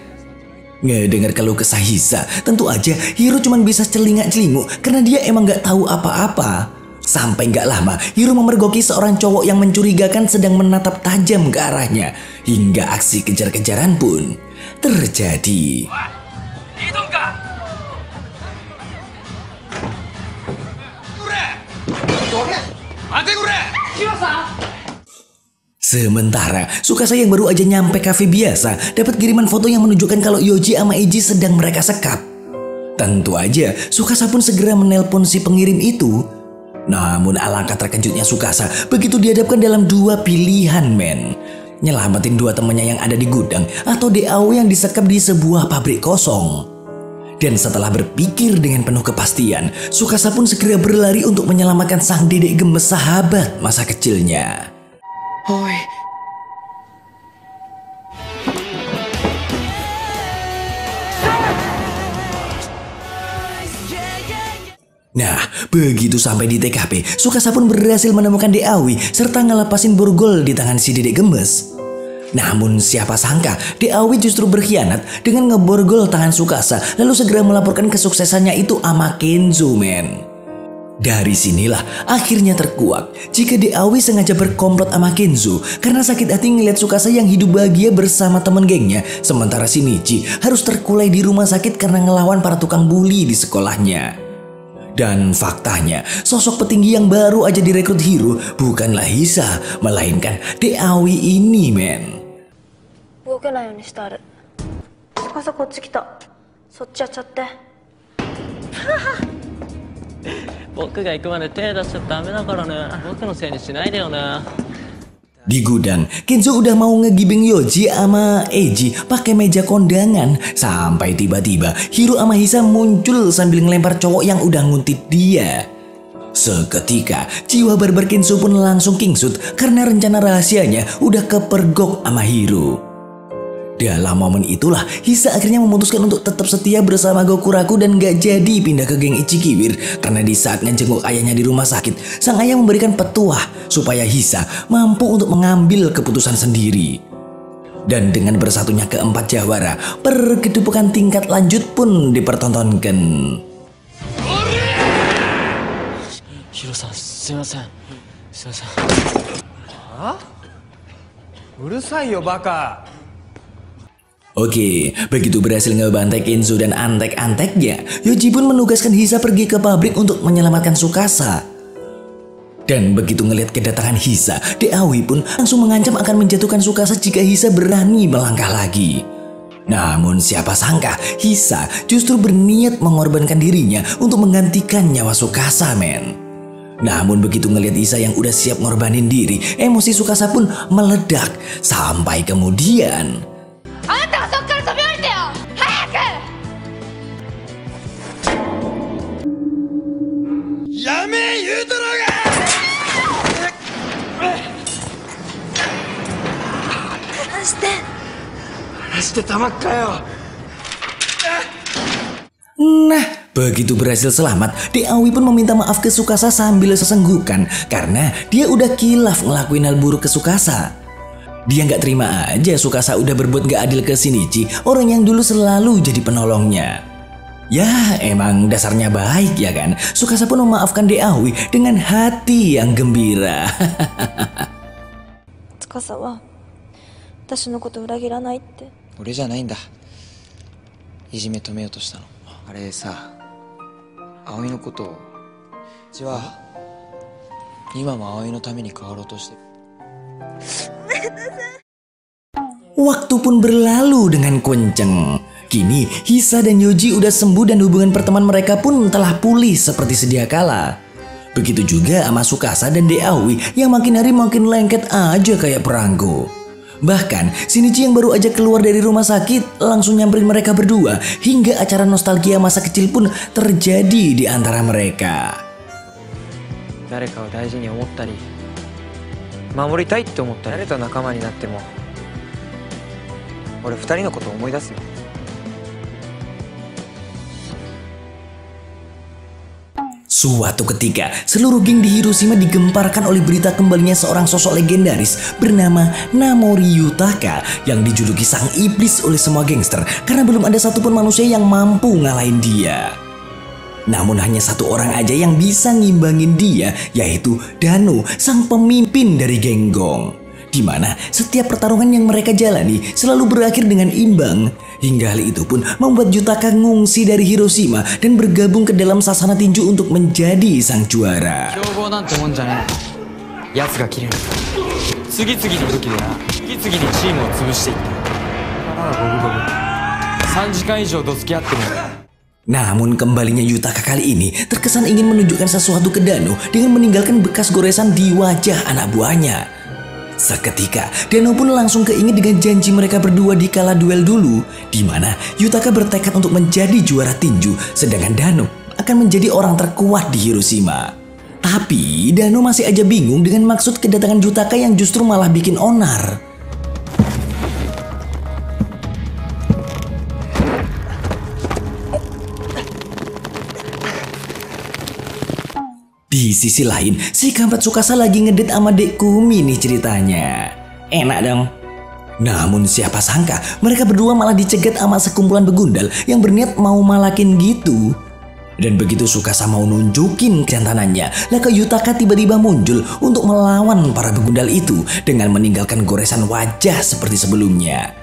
S1: Ngedengar keluh kesah Hisa, tentu aja Hiro cuma bisa celingak-celinguk karena dia emang gak tahu apa-apa. Sampai gak lama, Hiro memergoki seorang cowok yang mencurigakan sedang menatap tajam ke arahnya. Hingga aksi kejar-kejaran pun terjadi. Sementara Tsukasa yang baru aja nyampe kafe biasa dapat kiriman foto yang menunjukkan kalau Yoji sama Eiji sedang mereka sekap. Tentu aja Tsukasa pun segera menelpon si pengirim itu. Namun alangkah terkejutnya Tsukasa begitu dihadapkan dalam dua pilihan, men. Nyelamatin dua temannya yang ada di gudang atau DAW yang disekap di sebuah pabrik kosong. Dan setelah berpikir dengan penuh kepastian, Tsukasa pun segera berlari untuk menyelamatkan sang dedek gemes sahabat masa kecilnya.
S7: Oi.
S1: Nah, begitu sampai di TKP, Tsukasa pun berhasil menemukan Deawi serta ngelepasin borgol di tangan si dedek gemes. Namun siapa sangka Deawi justru berkhianat dengan ngeborgol tangan Tsukasa lalu segera melaporkan kesuksesannya itu sama Kenzo, men. Dari sinilah akhirnya terkuak jika Deawi sengaja berkomplot sama Kenzo karena sakit hati ngeliat Tsukasa yang hidup bahagia bersama temen gengnya, sementara si Michi harus terkulai di rumah sakit karena ngelawan para tukang bully di sekolahnya. Dan faktanya, sosok petinggi yang baru aja direkrut Hiro bukanlah Hisa, melainkan Deawi ini, men.
S5: 動けないようにしてある。Tsukasa こっち来た。そっちやっちゃって。
S7: 僕が行くまで手出しちゃダメだからね。僕のせいにしないでよね。
S1: Di gudang, Kenzo udah mau ngegibeng Yoji sama Eiji pakai meja kondangan sampai tiba-tiba Hiro sama Hisa muncul sambil ngelempar cowok yang udah nguntit dia. Seketika, jiwa barbar Kenzo pun langsung kingsut karena rencana rahasianya udah kepergok sama Hiro. Dalam momen itulah, Hisa akhirnya memutuskan untuk tetap setia bersama Gokuraku dan gak jadi pindah ke geng Ichikiwir karena di saat ngejenguk ayahnya di rumah sakit, sang ayah memberikan petuah supaya Hisa mampu untuk mengambil keputusan sendiri. Dan dengan bersatunya keempat jawara, pergedebukan tingkat lanjut pun dipertontonkan.
S7: Hiro-san, sumimasen. Sumimasen.
S2: Hah? Urusai yo, baka.
S1: Oke, begitu berhasil ngebantai Kenzo dan antek-anteknya, Yoji pun menugaskan Hisa pergi ke pabrik untuk menyelamatkan Tsukasa. Dan begitu ngelihat kedatangan Hisa, Deawi pun langsung mengancam akan menjatuhkan Tsukasa jika Hisa berani melangkah lagi. Namun siapa sangka Hisa justru berniat mengorbankan dirinya untuk menggantikan nyawa Tsukasa, men. Namun begitu ngelihat Hisa yang udah siap ngorbanin diri, emosi Tsukasa pun meledak. Sampai kemudian... Nah, begitu berhasil selamat, Deawi pun meminta maaf ke Tsukasa sambil sesenggukan karena dia udah kilaf ngelakuin hal buruk ke Tsukasa. Dia nggak terima aja Tsukasa udah berbuat nggak adil ke Shinichi, orang yang dulu selalu jadi penolongnya. Ya, emang dasarnya baik ya kan? Tsukasa pun memaafkan Deawi dengan hati yang gembira.
S8: 司は私のこと裏切らないって。
S3: 俺じゃないんだ。いじめ止めようとしたの。あれさ、葵のことを。うちは今も葵のために変わろうとしてる。
S1: Waktu pun berlalu dengan kenceng. Kini Hisa dan Yoji udah sembuh dan hubungan pertemanan mereka pun telah pulih seperti sedia kala. Begitu juga sama Tsukasa dan Deawi yang makin hari makin lengket aja kayak perangko. Bahkan Shinichi yang baru aja keluar dari rumah sakit langsung nyamperin mereka berdua hingga acara nostalgia masa kecil pun terjadi di antara mereka.
S3: 誰かを大事に思ったり、守りたいって思ったり、誰と仲間になっても、俺二人のことを思い出すよ。
S1: Suatu ketika, seluruh geng di Hiroshima digemparkan oleh berita kembalinya seorang sosok legendaris bernama Namori Yutaka yang dijuluki sang iblis oleh semua gangster karena belum ada satupun manusia yang mampu ngalahin dia. Namun hanya satu orang aja yang bisa ngimbangin dia, yaitu Dano, sang pemimpin dari geng Gong. Di mana setiap pertarungan yang mereka jalani selalu berakhir dengan imbang. Hingga hal itu pun membuat Yutaka ngungsi dari Hiroshima dan bergabung ke dalam sasana tinju untuk menjadi sang juara. Namun kembalinya Yutaka kali ini terkesan ingin menunjukkan sesuatu ke Dano dengan meninggalkan bekas goresan di wajah anak buahnya. Seketika, Dano pun langsung keinget dengan janji mereka berdua di kala duel dulu, di mana Yutaka bertekad untuk menjadi juara tinju, sedangkan Dano akan menjadi orang terkuat di Hiroshima. Tapi Dano masih aja bingung dengan maksud kedatangan Yutaka yang justru malah bikin onar. Di sisi lain, si kampret Tsukasa lagi ngedate sama Dek Kumi nih ceritanya. Enak dong. Namun siapa sangka mereka berdua malah dicegat sama sekumpulan begundal yang berniat mau malakin gitu. Dan begitu Tsukasa mau nunjukin kejantanannya, Laka Yutaka tiba-tiba muncul untuk melawan para begundal itu dengan meninggalkan goresan wajah seperti sebelumnya.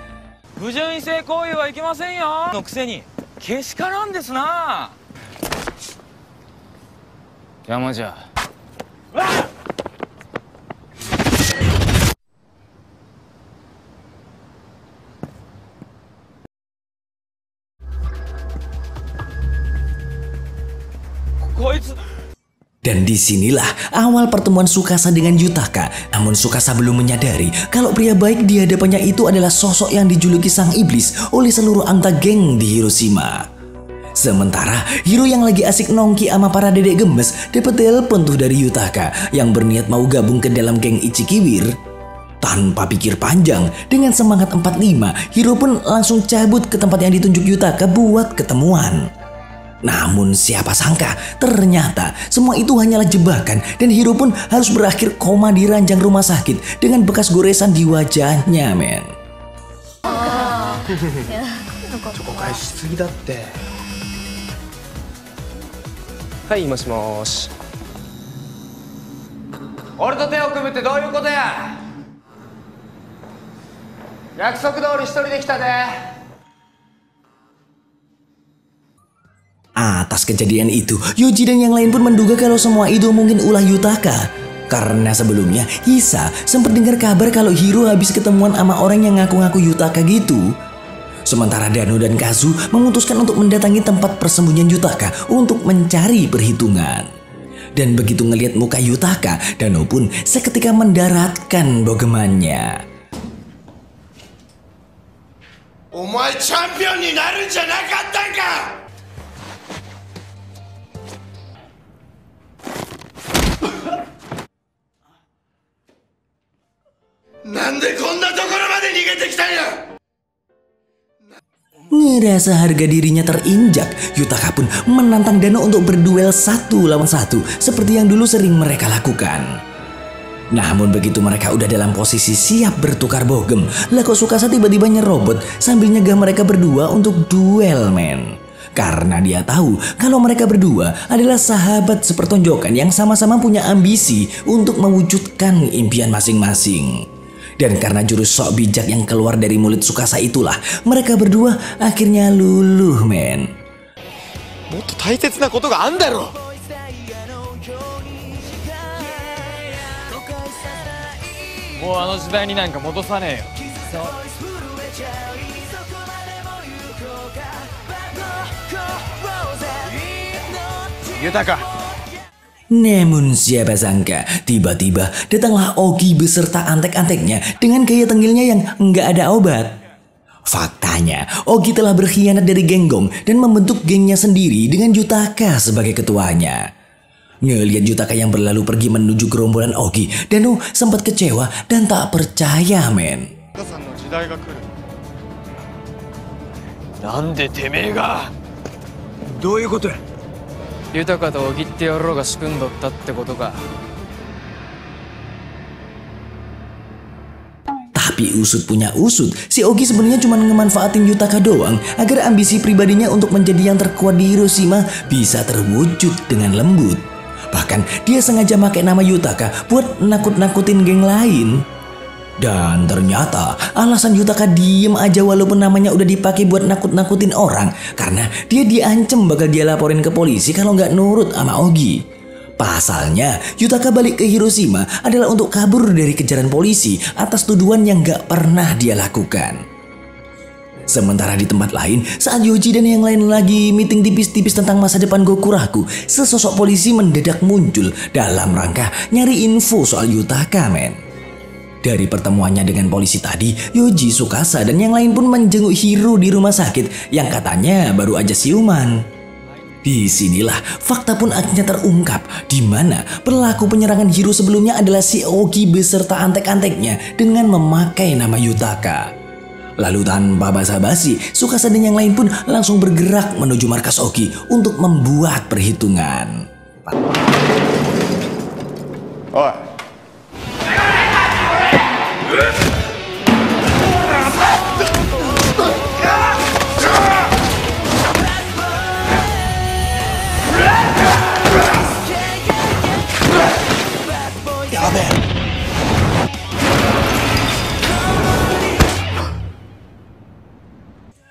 S1: Dan disinilah awal pertemuan Tsukasa dengan Yutaka. Namun Tsukasa belum menyadari kalau pria baik di hadapannya itu adalah sosok yang dijuluki sang iblis oleh seluruh anggota geng di Hiroshima. Sementara Hiro yang lagi asik nongki sama para dedek gemes dapat telepon tuh dari Yutaka yang berniat mau gabung ke dalam geng Ichikiwir. Tanpa pikir panjang, dengan semangat 45, Hiro pun langsung cabut ke tempat yang ditunjuk Yutaka buat ketemuan. Namun siapa sangka ternyata semua itu hanyalah jebakan dan Hiro pun harus berakhir koma di ranjang rumah sakit dengan bekas goresan di wajahnya, men.
S3: Hai, moshi-moshi. 俺と手を組むってどういうことや。約束通り一人で来たで。
S1: Atas kejadian itu, Yoji dan yang lain pun menduga kalau semua itu mungkin ulah Yutaka. Karena sebelumnya Hisa sempat dengar kabar kalau Hiro habis ketemuan sama orang yang ngaku-ngaku Yutaka gitu. Sementara Dano dan Kazu memutuskan untuk mendatangi tempat persembunyian Yutaka untuk mencari perhitungan. Dan begitu ngelihat muka Yutaka, Dano pun seketika mendaratkan bogemannya.
S4: Omae champion ni naru n janakatta ka? Nande konna tokoro made nigete kita ya?
S1: Ngerasa harga dirinya terinjak, Yutaka pun menantang Dano untuk berduel 1 lawan 1 seperti yang dulu sering mereka lakukan. Namun begitu mereka udah dalam posisi siap bertukar bogem, lah kok Tsukasa tiba-tiba nyerobot sambil nyegah mereka berdua untuk duel, men. Karena dia tahu kalau mereka berdua adalah sahabat sepertonjokan yang sama-sama punya ambisi untuk mewujudkan impian masing-masing. Dan karena jurus sok bijak yang keluar dari mulut Tsukasa itulah, mereka berdua akhirnya luluh, men.
S2: Yutaka.
S1: Namun siapa sangka, tiba-tiba datanglah Ogi beserta antek-anteknya dengan gaya tengilnya yang nggak ada obat. Faktanya, Ogi telah berkhianat dari geng Gong dan membentuk gengnya sendiri dengan Yutaka sebagai ketuanya. Ngelihat Yutaka yang berlalu pergi menuju gerombolan Ogi, Dano sempat kecewa dan tak percaya, men.
S2: Nande temee ga?
S6: どういうことや。
S2: 豊と小木って野郎が仕組んどったってことか。
S1: Tapi usut punya usut, si Ogi sebenarnya cuma ngemanfaatin Yutaka doang agar ambisi pribadinya untuk menjadi yang terkuat di Hiroshima bisa terwujud dengan lembut. Bahkan dia sengaja pakai nama Yutaka buat nakut-nakutin geng lain. Dan ternyata alasan Yutaka diem aja walaupun namanya udah dipakai buat nakut-nakutin orang karena dia diancem bakal dia laporin ke polisi kalau nggak nurut sama Ogi. Pasalnya Yutaka balik ke Hiroshima adalah untuk kabur dari kejaran polisi atas tuduhan yang nggak pernah dia lakukan. Sementara di tempat lain, saat Yoji dan yang lain lagi meeting tipis-tipis tentang masa depan Gokuraku, sesosok polisi mendadak muncul dalam rangka nyari info soal Yutaka, men. Dari pertemuannya dengan polisi tadi, Yoji, Tsukasa, dan yang lain pun menjenguk Hiro di rumah sakit yang katanya baru aja siuman. Disinilah fakta pun akhirnya terungkap di mana pelaku penyerangan Hiro sebelumnya adalah si Ogi beserta antek-anteknya dengan memakai nama Yutaka. Lalu tanpa basa-basi, Tsukasa dan yang lain pun langsung bergerak menuju markas Ogi untuk membuat perhitungan.
S4: Oi.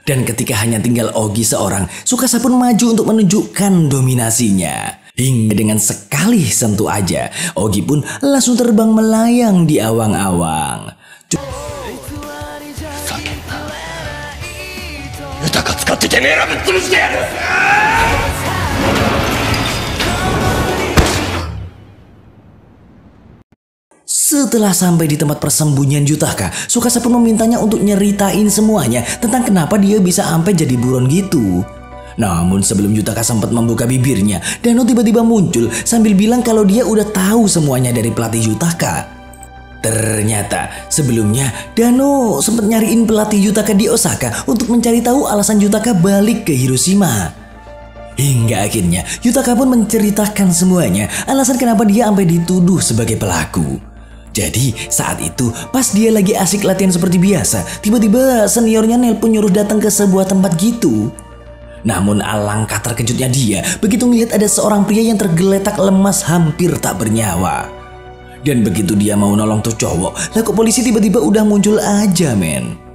S1: Dan ketika hanya tinggal Ogi seorang, Tsukasa pun maju untuk menunjukkan dominasinya. Hingga dengan sekali sentuh aja, Ogi pun langsung terbang melayang di awang-awang. Setelah sampai di tempat persembunyian Yutaka, Tsukasa pun memintanya untuk nyeritain semuanya tentang kenapa dia bisa sampai jadi buron gitu. Namun sebelum Yutaka sempat membuka bibirnya, Dano tiba-tiba muncul sambil bilang kalau dia udah tahu semuanya dari pelatih Yutaka. Ternyata sebelumnya Dano sempat nyariin pelatih Yutaka di Osaka untuk mencari tahu alasan Yutaka balik ke Hiroshima. Hingga akhirnya Yutaka pun menceritakan semuanya alasan kenapa dia sampai dituduh sebagai pelaku. Jadi saat itu pas dia lagi asik latihan seperti biasa, tiba-tiba seniornya nelpon nyuruh datang ke sebuah tempat gitu. Namun alangkah terkejutnya dia begitu melihat ada seorang pria yang tergeletak lemas hampir tak bernyawa. Dan begitu dia mau nolong tuh cowok, lah kok polisi tiba-tiba udah muncul aja, men.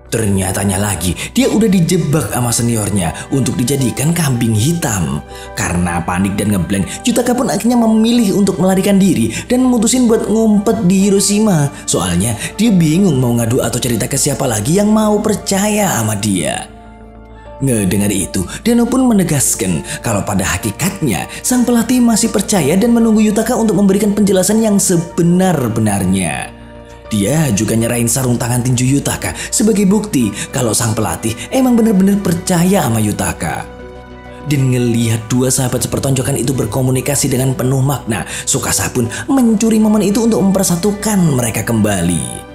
S1: Ternyatanya lagi dia udah dijebak sama seniornya untuk dijadikan kambing hitam. Karena panik dan ngeblank, Yutaka pun akhirnya memilih untuk melarikan diri dan memutusin buat ngumpet di Hiroshima. Soalnya dia bingung mau ngadu atau cerita ke siapa lagi yang mau percaya sama dia. Ngedengar itu, Dano pun menegaskan kalau pada hakikatnya sang pelatih masih percaya dan menunggu Yutaka untuk memberikan penjelasan yang sebenar-benarnya. Dia juga nyerahin sarung tangan tinju Yutaka sebagai bukti kalau sang pelatih emang benar-benar percaya sama Yutaka. Dan ngelihat dua sahabat sepertonjokan itu berkomunikasi dengan penuh makna, Tsukasa pun mencuri momen itu untuk mempersatukan mereka kembali.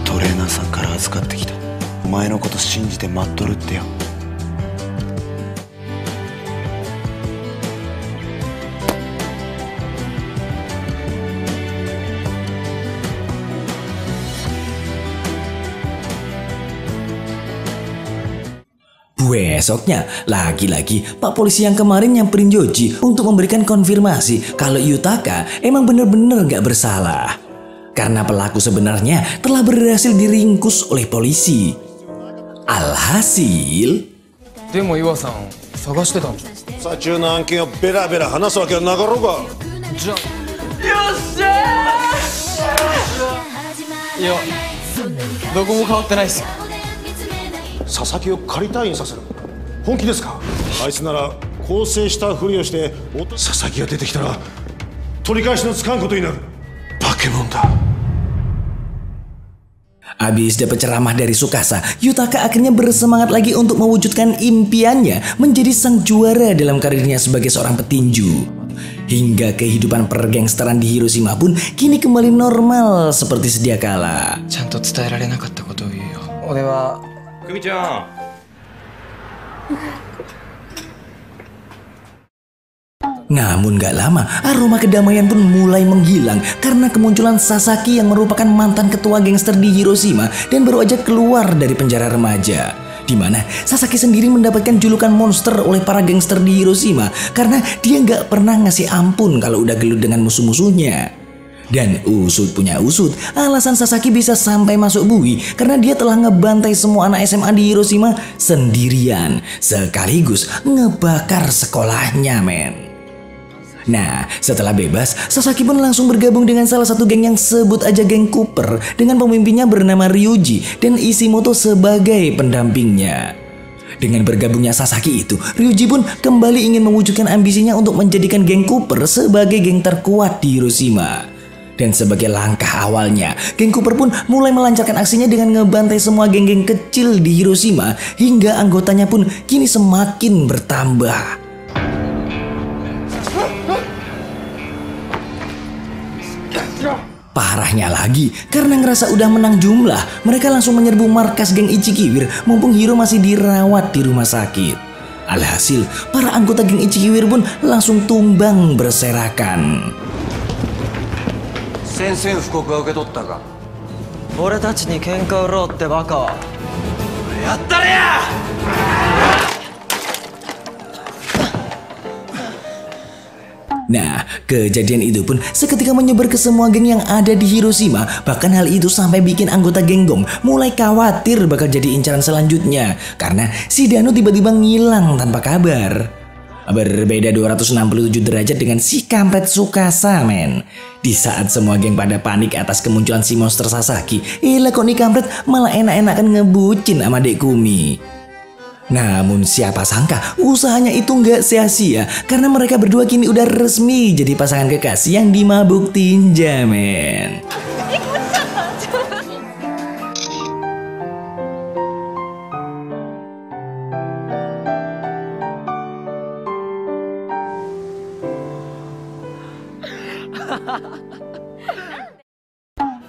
S4: トレーナーさんから預かってきた。お前のこと信じて待っとるってよ。
S1: Besoknya, lagi-lagi Pak Polisi yang kemarin nyamperin Yoji untuk memberikan konfirmasi kalau Yutaka emang bener-bener gak bersalah. Karena pelaku sebenarnya telah berhasil diringkus oleh polisi. Alhasil...
S3: でも岩さん探してたんじゃん。
S4: 左中の案件をベラベラ話すわけはなかろうか。
S3: じゃあよっしゃー。いやどこも変わってないっすよ。
S4: 佐々木を仮退院させる。本気ですか？あいつなら更生したふりをして佐々木が出てきたら取り返しのつかんことになる。化け物だ。
S1: Abis dapat ceramah dari Tsukasa, Yutaka akhirnya bersemangat lagi untuk mewujudkan impiannya menjadi sang juara dalam karirnya sebagai seorang petinju. Hingga kehidupan pergangsteran di Hiroshima pun kini kembali normal seperti sedia kala.
S3: ちゃんと伝えられなかったことを言うよ。俺は
S6: 久美ちゃん。
S1: Namun gak lama, aroma kedamaian pun mulai menghilang karena kemunculan Sasaki yang merupakan mantan ketua gangster di Hiroshima dan baru aja keluar dari penjara remaja. Di mana Sasaki sendiri mendapatkan julukan monster oleh para gangster di Hiroshima karena dia gak pernah ngasih ampun kalau udah gelut dengan musuh-musuhnya. Dan usut punya usut, alasan Sasaki bisa sampai masuk bui karena dia telah ngebantai semua anak SMA di Hiroshima sendirian, sekaligus ngebakar sekolahnya, men. Nah, setelah bebas, Sasaki pun langsung bergabung dengan salah satu geng yang sebut aja geng Cooper dengan pemimpinnya bernama Ryuji dan Ishimoto sebagai pendampingnya. Dengan bergabungnya Sasaki itu, Ryuji pun kembali ingin mewujudkan ambisinya untuk menjadikan geng Cooper sebagai geng terkuat di Hiroshima. Dan sebagai langkah awalnya, geng Cooper pun mulai melancarkan aksinya dengan ngebantai semua geng-geng kecil di Hiroshima hingga anggotanya pun kini semakin bertambah. Parahnya lagi, karena ngerasa udah menang jumlah, mereka langsung menyerbu markas geng Ichikiwir mumpung Hiro masih dirawat di rumah sakit. Alhasil, para anggota geng Ichikiwir pun langsung tumbang berserakan.
S7: 宣戦布告は受け取ったか？俺たちに喧嘩売ろうってバカは。やったれや！
S1: Nah, kejadian itu pun seketika menyebar ke semua geng yang ada di Hiroshima. Bahkan hal itu sampai bikin anggota geng Gong mulai khawatir bakal jadi incaran selanjutnya karena si Dano tiba-tiba ngilang tanpa kabar. Berbeda 267 derajat dengan si kampret Tsukasa, men. Di saat semua geng pada panik atas kemunculan si monster Sasaki, kok nih kampret malah enak-enakan ngebucin sama Dek Kumi. Namun siapa sangka usahanya itu nggak sia-sia karena mereka berdua kini udah resmi jadi pasangan kekasih yang dimabuk tinja, men.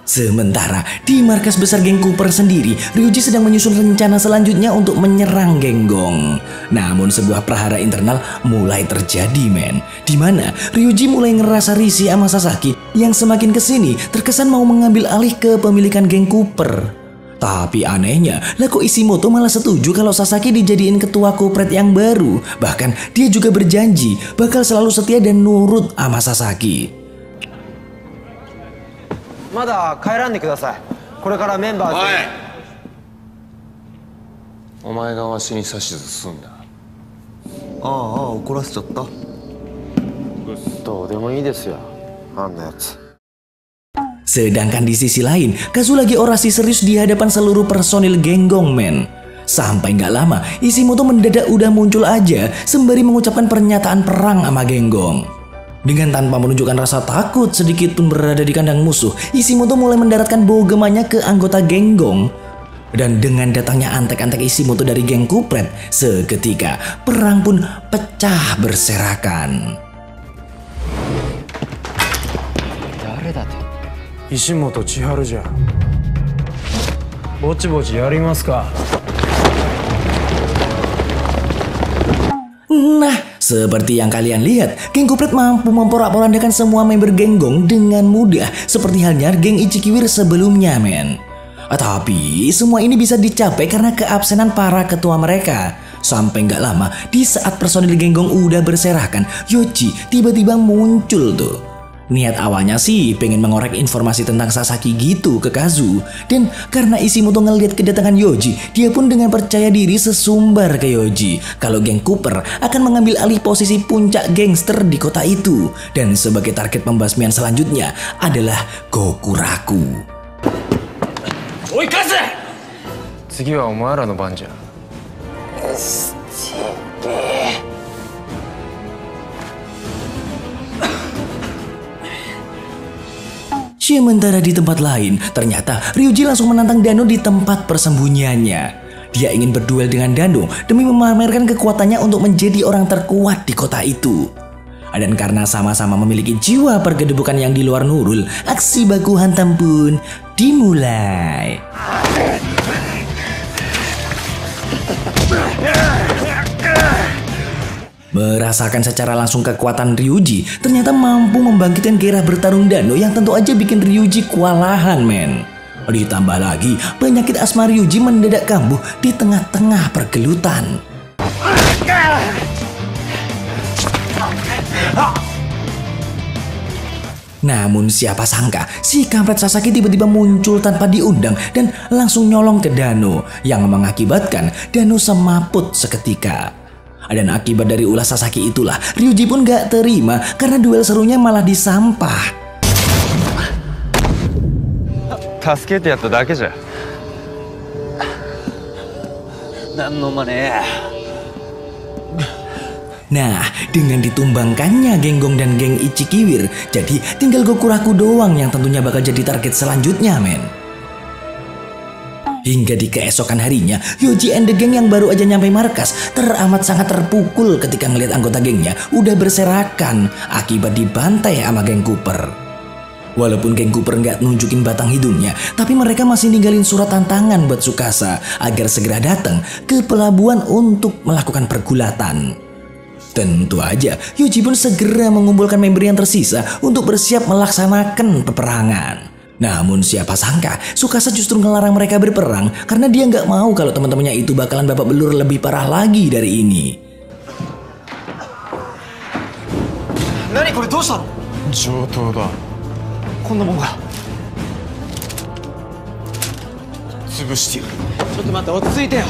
S1: Sementara di markas besar geng Cooper sendiri, Ryuji sedang menyusun rencana selanjutnya untuk menyerang geng Gong. Namun sebuah prahara internal mulai terjadi, men. Dimana Ryuji mulai ngerasa risih sama Sasaki yang semakin kesini terkesan mau mengambil alih kepemilikan geng Cooper. Tapi anehnya, lah kok Ishimoto malah setuju kalau Sasaki dijadiin ketua Cooperet yang baru. Bahkan dia juga berjanji bakal selalu setia dan nurut sama Sasaki.
S7: まだ帰らんでください。これからメンバー全員。
S9: お前がわしに指図すんだ。
S7: 怒らせちゃった。どうでもいいですよ、あんなやつ。
S1: Sedangkan di sisi lain, Kazu lagi orasi serius di hadapan seluruh personil Genggong, men. Sampai nggak lama, Ishimoto mendadak udah muncul aja sembari mengucapkan pernyataan perang sama Genggong. Dengan tanpa menunjukkan rasa takut sedikit pun berada di kandang musuh, Ishimoto mulai mendaratkan bogemannya ke anggota Genggong. Dan dengan datangnya antek-antek Ishimoto dari geng kupret, seketika perang pun pecah berserakan.
S2: 石本千春じゃ。ぼちぼちやりますか。
S1: Nah, seperti yang kalian lihat, geng kupret mampu memporak-porandakan semua member Genggong dengan mudah, seperti halnya geng Ichikiwir sebelumnya, men. Tapi semua ini bisa dicapai karena keabsenan para ketua mereka. Sampai nggak lama, di saat personil Genggong udah berserakan, Yoji tiba-tiba muncul tuh. Niat awalnya sih pengen mengorek informasi tentang Sasaki gitu ke Kazu. Dan karena Ishimoto ngeliat kedatangan Yoji, dia pun dengan percaya diri sesumbar ke Yoji kalau geng Cooper akan mengambil alih posisi puncak gangster di kota itu. Dan sebagai target pembasmian selanjutnya adalah Gokuraku.
S6: Oi Kazu!
S9: 次はお前らの番じゃ。
S1: Sementara di tempat lain, ternyata Ryuji langsung menantang Dano di tempat persembunyiannya. Dia ingin berduel dengan Dano demi memamerkan kekuatannya untuk menjadi orang terkuat di kota itu. Dan karena sama-sama memiliki jiwa pergedebukan yang di luar nurul, aksi baku hantam pun dimulai. Merasakan secara langsung kekuatan Ryuji, ternyata mampu membangkitkan gairah bertarung Dano yang tentu aja bikin Ryuji kewalahan, men. Ditambah lagi, penyakit asma Ryuji mendadak kambuh di tengah-tengah pergelutan. Namun siapa sangka, si kampret Sasaki tiba-tiba muncul tanpa diundang dan langsung nyolong ke Dano, yang mengakibatkan Dano semaput seketika. Dan akibat dari ulah Sasaki itulah, Ryuji pun gak terima karena duel serunya malah disampah.
S9: 助けてやっただけじゃ。
S7: なんの真似や。
S1: Nah, dengan ditumbangkannya Genggong dan geng Ichikiwir, jadi tinggal Gokuraku doang yang tentunya bakal jadi target selanjutnya, men. Hingga di keesokan harinya, Yoji and the Gang yang baru aja nyampe markas teramat sangat terpukul ketika ngelihat anggota gengnya udah berserakan akibat dibantai sama geng Cooper. Walaupun geng Cooper nggak nunjukin batang hidungnya, tapi mereka masih ninggalin surat tantangan buat Tsukasa agar segera datang ke pelabuhan untuk melakukan pergulatan. Tentu aja, Yoji pun segera mengumpulkan member yang tersisa untuk bersiap melaksanakan peperangan. Namun siapa sangka, Tsukasa justru ngelarang mereka berperang karena dia nggak mau kalau teman-temannya itu bakalan babak belur lebih parah lagi dari ini.
S2: Naniこれどうしたの？
S9: 上等だ。
S2: こんなもんが。
S9: 潰してやる。
S2: ちょっと待って落ち着いてよ。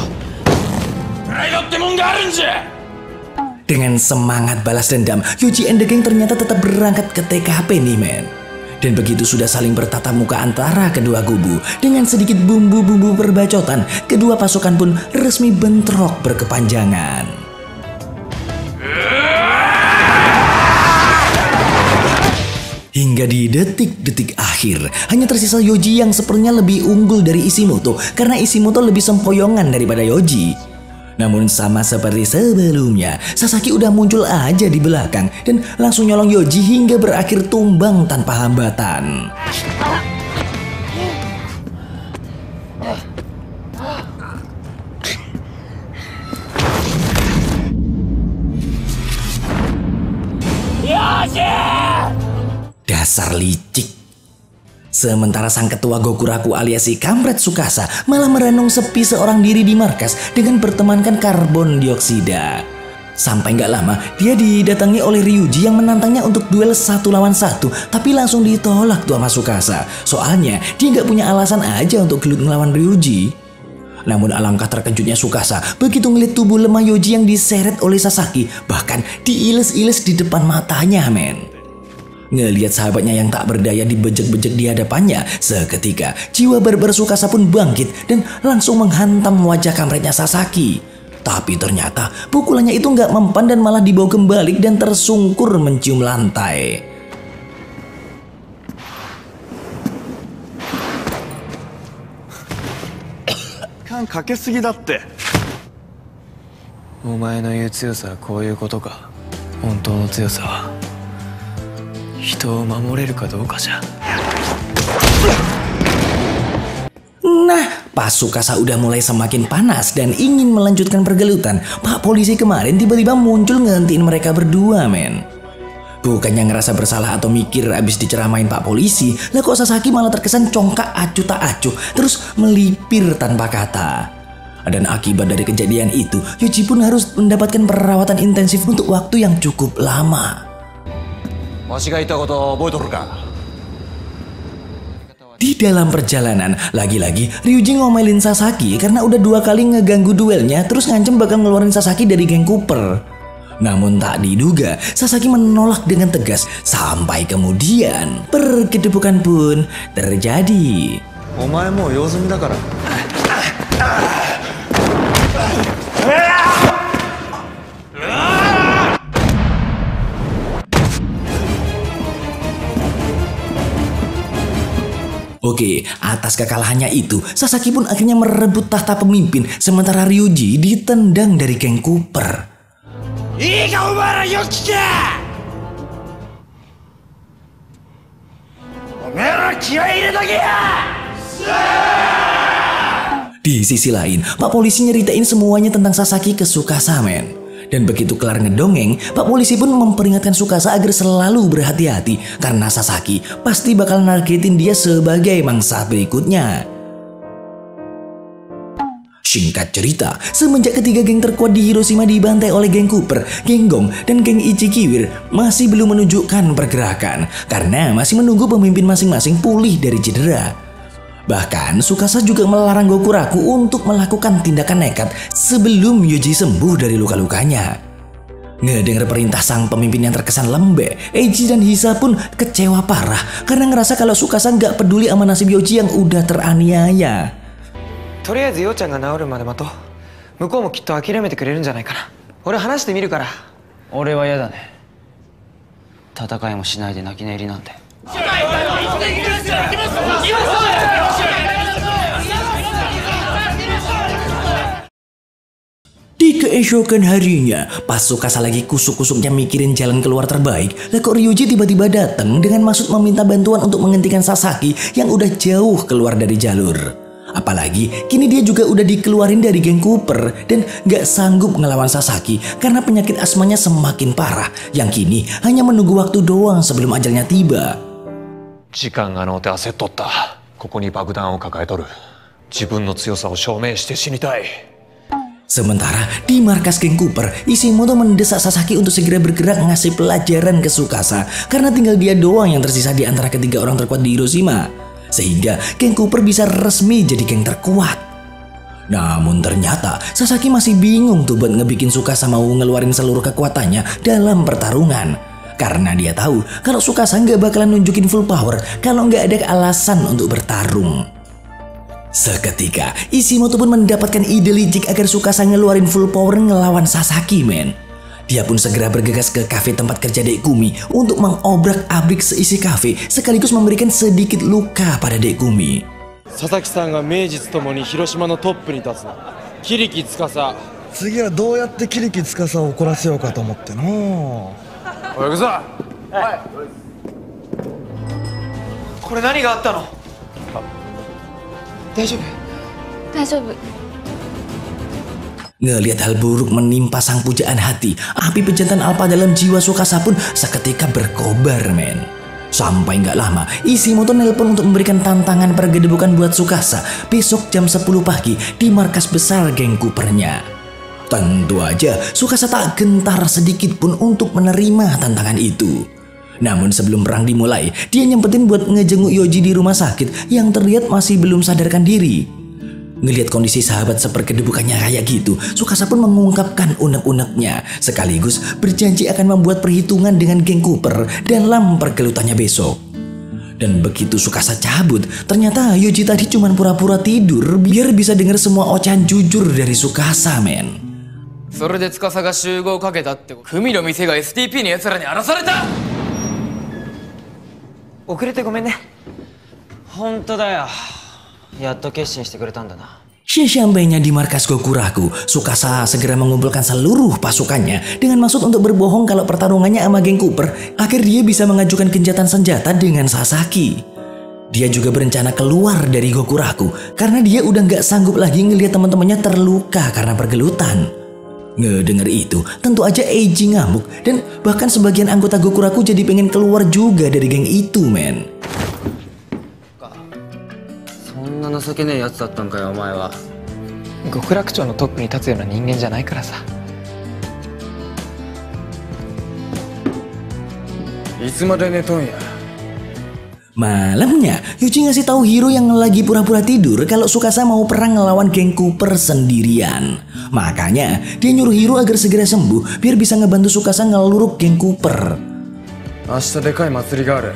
S6: プライドってもんがあるんじゃ。
S1: Dengan semangat balas dendam, Yoji and the Gang ternyata tetap berangkat ke TKP nih, men. Dan begitu sudah saling bertatap muka antara kedua kubu, dengan sedikit bumbu-bumbu perbacotan, kedua pasukan pun resmi bentrok berkepanjangan. Hingga di detik-detik akhir, hanya tersisa Yoji yang sepertinya lebih unggul dari Ishimoto karena Ishimoto lebih sempoyongan daripada Yoji. Namun sama seperti sebelumnya, Sasaki udah muncul aja di belakang dan langsung nyolong Yoji hingga berakhir tumbang tanpa hambatan. Dasar licik. Sementara sang ketua Gokuraku alias si kampret Tsukasa malah merenung sepi seorang diri di markas dengan bertemankan karbon dioksida. Sampai nggak lama, dia didatangi oleh Ryuji yang menantangnya untuk duel 1 lawan 1, tapi langsung ditolak tuh sama Tsukasa. Soalnya dia nggak punya alasan aja untuk gelut ngelawan Ryuji. Namun alangkah terkejutnya Tsukasa begitu ngeliat tubuh lemah Yoji yang diseret oleh Sasaki, bahkan diiles-iles di depan matanya, men. Ngelihat sahabatnya yang tak berdaya dibejek-bejek di hadapannya, seketika jiwa barbar Tsukasa pun bangkit dan langsung menghantam wajah kampretnya Sasaki. Tapi ternyata pukulannya itu nggak mempan dan malah dibawa kembali dan tersungkur mencium lantai.
S9: Kan kakesugii datte.
S3: お前の言う強さはこういうことか。本当の強さは人を守れるかどうかじゃ。
S1: Nah, pas Tsukasa udah mulai semakin panas dan ingin melanjutkan pergelutan, Pak Polisi kemarin tiba-tiba muncul ngehentiin mereka berdua, men. Bukannya ngerasa bersalah atau mikir abis diceramain Pak Polisi, lah kok Sasaki malah terkesan congkak acuh tak acuh, terus melipir tanpa kata. Dan akibat dari kejadian itu, Yuji pun harus mendapatkan perawatan intensif untuk waktu yang cukup lama. Di dalam perjalanan, lagi-lagi Ryuji ngomelin Sasaki karena udah 2 kali ngeganggu duelnya terus ngancem bakal ngeluarin Sasaki dari geng Cooper. Namun tak diduga, Sasaki menolak dengan tegas sampai kemudian pergedebukan pun terjadi.
S9: Omae mou youzumi dakara.
S1: Oke, atas kekalahannya itu, Sasaki pun akhirnya merebut tahta pemimpin, sementara Ryuji ditendang dari geng Cooper. Di sisi lain, Pak Polisi nyeritain semuanya tentang Sasaki ke Tsukasa, men. Dan begitu kelar ngedongeng, Pak Polisi pun memperingatkan Tsukasa agar selalu berhati-hati karena Sasaki pasti bakal nargetin dia sebagai mangsa berikutnya. Singkat cerita, semenjak ketiga geng terkuat di Hiroshima dibantai oleh geng Cooper, geng Gong, dan geng Ichikiwir masih belum menunjukkan pergerakan karena masih menunggu pemimpin masing-masing pulih dari cedera. Bahkan Tsukasa juga melarang Gokuraku untuk melakukan tindakan nekat sebelum Yuji sembuh dari luka-lukanya. Ngedengar perintah sang pemimpin yang terkesan lembek, Eiji dan Hisa pun kecewa parah karena ngerasa kalau Tsukasa nggak peduli sama nasib Yuji yang udah teraniaya.
S3: とりあえずようちゃんが治るまで待とう。向こうもきっと諦めてくれるんじゃないかな。俺話してみるから。
S2: 俺は嫌だね。戦いもしないで泣き寝入りなんて。
S1: Di keesokan harinya, pas Tsukasa lagi kusuk-kusuknya mikirin jalan keluar terbaik, lah kok Ryuji tiba-tiba datang dengan maksud meminta bantuan untuk menghentikan Sasaki yang udah jauh keluar dari jalur. Apalagi kini dia juga udah dikeluarin dari geng Cooper dan gak sanggup ngelawan Sasaki karena penyakit asmanya semakin parah yang kini hanya menunggu waktu doang sebelum ajalnya tiba.
S9: 時間がのうて焦っとった。ここに爆弾を抱えとる。自分の強さを証明して死にたい。
S1: Sementara di markas geng Cooper, Ishimoto mendesak Sasaki untuk segera bergerak ngasih pelajaran ke Tsukasa karena tinggal dia doang yang tersisa di antara ketiga orang terkuat di Hiroshima. Sehingga geng Cooper bisa resmi jadi geng terkuat. Namun ternyata Sasaki masih bingung tuh buat ngebikin Tsukasa mau ngeluarin seluruh kekuatannya dalam pertarungan. Karena dia tahu kalau Tsukasa nggak bakalan nunjukin full power kalau nggak ada alasan untuk bertarung. Seketika, Ishimoto pun mendapatkan ide licik agar Tsukasa ngeluarin full power ngelawan Sasaki, men. Dia pun segera bergegas ke kafe tempat kerja Dekumi untuk mengobrak-abrik seisi kafe sekaligus memberikan sedikit luka pada Dekumi.
S10: Sasaki-sanが名実ともに広島のトップに立つ桐木司。
S11: 次はどうやって桐木司を怒らせようかと思っての。
S10: おい行くぞ。
S3: これ何があったの？大丈夫？
S5: 大丈夫。
S1: Ngelihat hal buruk menimpa sang pujaan hati, api pejantan alpha dalam jiwa Tsukasa pun seketika berkobar, men. Sampai nggak lama, Ishimoto nelpon untuk memberikan tantangan pergedebukan buat Tsukasa besok jam 10 pagi di markas besar geng Coopernya. Tentu aja, Tsukasa tak gentar sedikit pun untuk menerima tantangan itu. Namun sebelum perang dimulai, dia nyempetin buat ngejenguk Yoji di rumah sakit yang terlihat masih belum sadarkan diri. Ngelihat kondisi sahabat seperkedudukannya kayak gitu, Tsukasa pun mengungkapkan unek-uneknya sekaligus berjanji akan membuat perhitungan dengan geng Cooper dalam pergelutannya besok. Dan begitu Tsukasa cabut, ternyata Yoji tadi cuma pura-pura tidur biar bisa dengar semua ocehan jujur dari Tsukasa, men.
S3: それで司が集合をかけたってこと。組の店が STP の奴らに荒らされた。
S7: 遅れてごめんね。本当だよ。やっと決心してくれたんだな。
S1: Sesampainya di markas Gokuraku, Tsukasa segera mengumpulkan seluruh pasukannya dengan maksud untuk berbohong kalau pertarungannya sama geng Cooper agar dia bisa mengajukan gencatan senjata dengan Sasaki. Dia juga berencana keluar dari Gokuraku karena dia udah gak sanggup lagi ngelihat teman-temannya terluka karena pergelutan. Ngedenger itu, tentu aja Eiji ngamuk dan bahkan sebagian anggota Gokuraku jadi pengen keluar juga dari geng itu, men.
S7: そんな情けねえやつだったんかよお前は。
S3: 極楽町のトップに立つような人間じゃないからさ。
S10: いつまで寝とんや。
S1: Malamnya, Yoji ngasih tahu Hiro yang lagi pura-pura tidur kalau Tsukasa mau perang ngelawan geng Cooper sendirian. Makanya, dia nyuruh Hiro agar segera sembuh biar bisa ngebantu Tsukasa ngeluruk geng Cooper.
S10: 明日でかい祭りがある。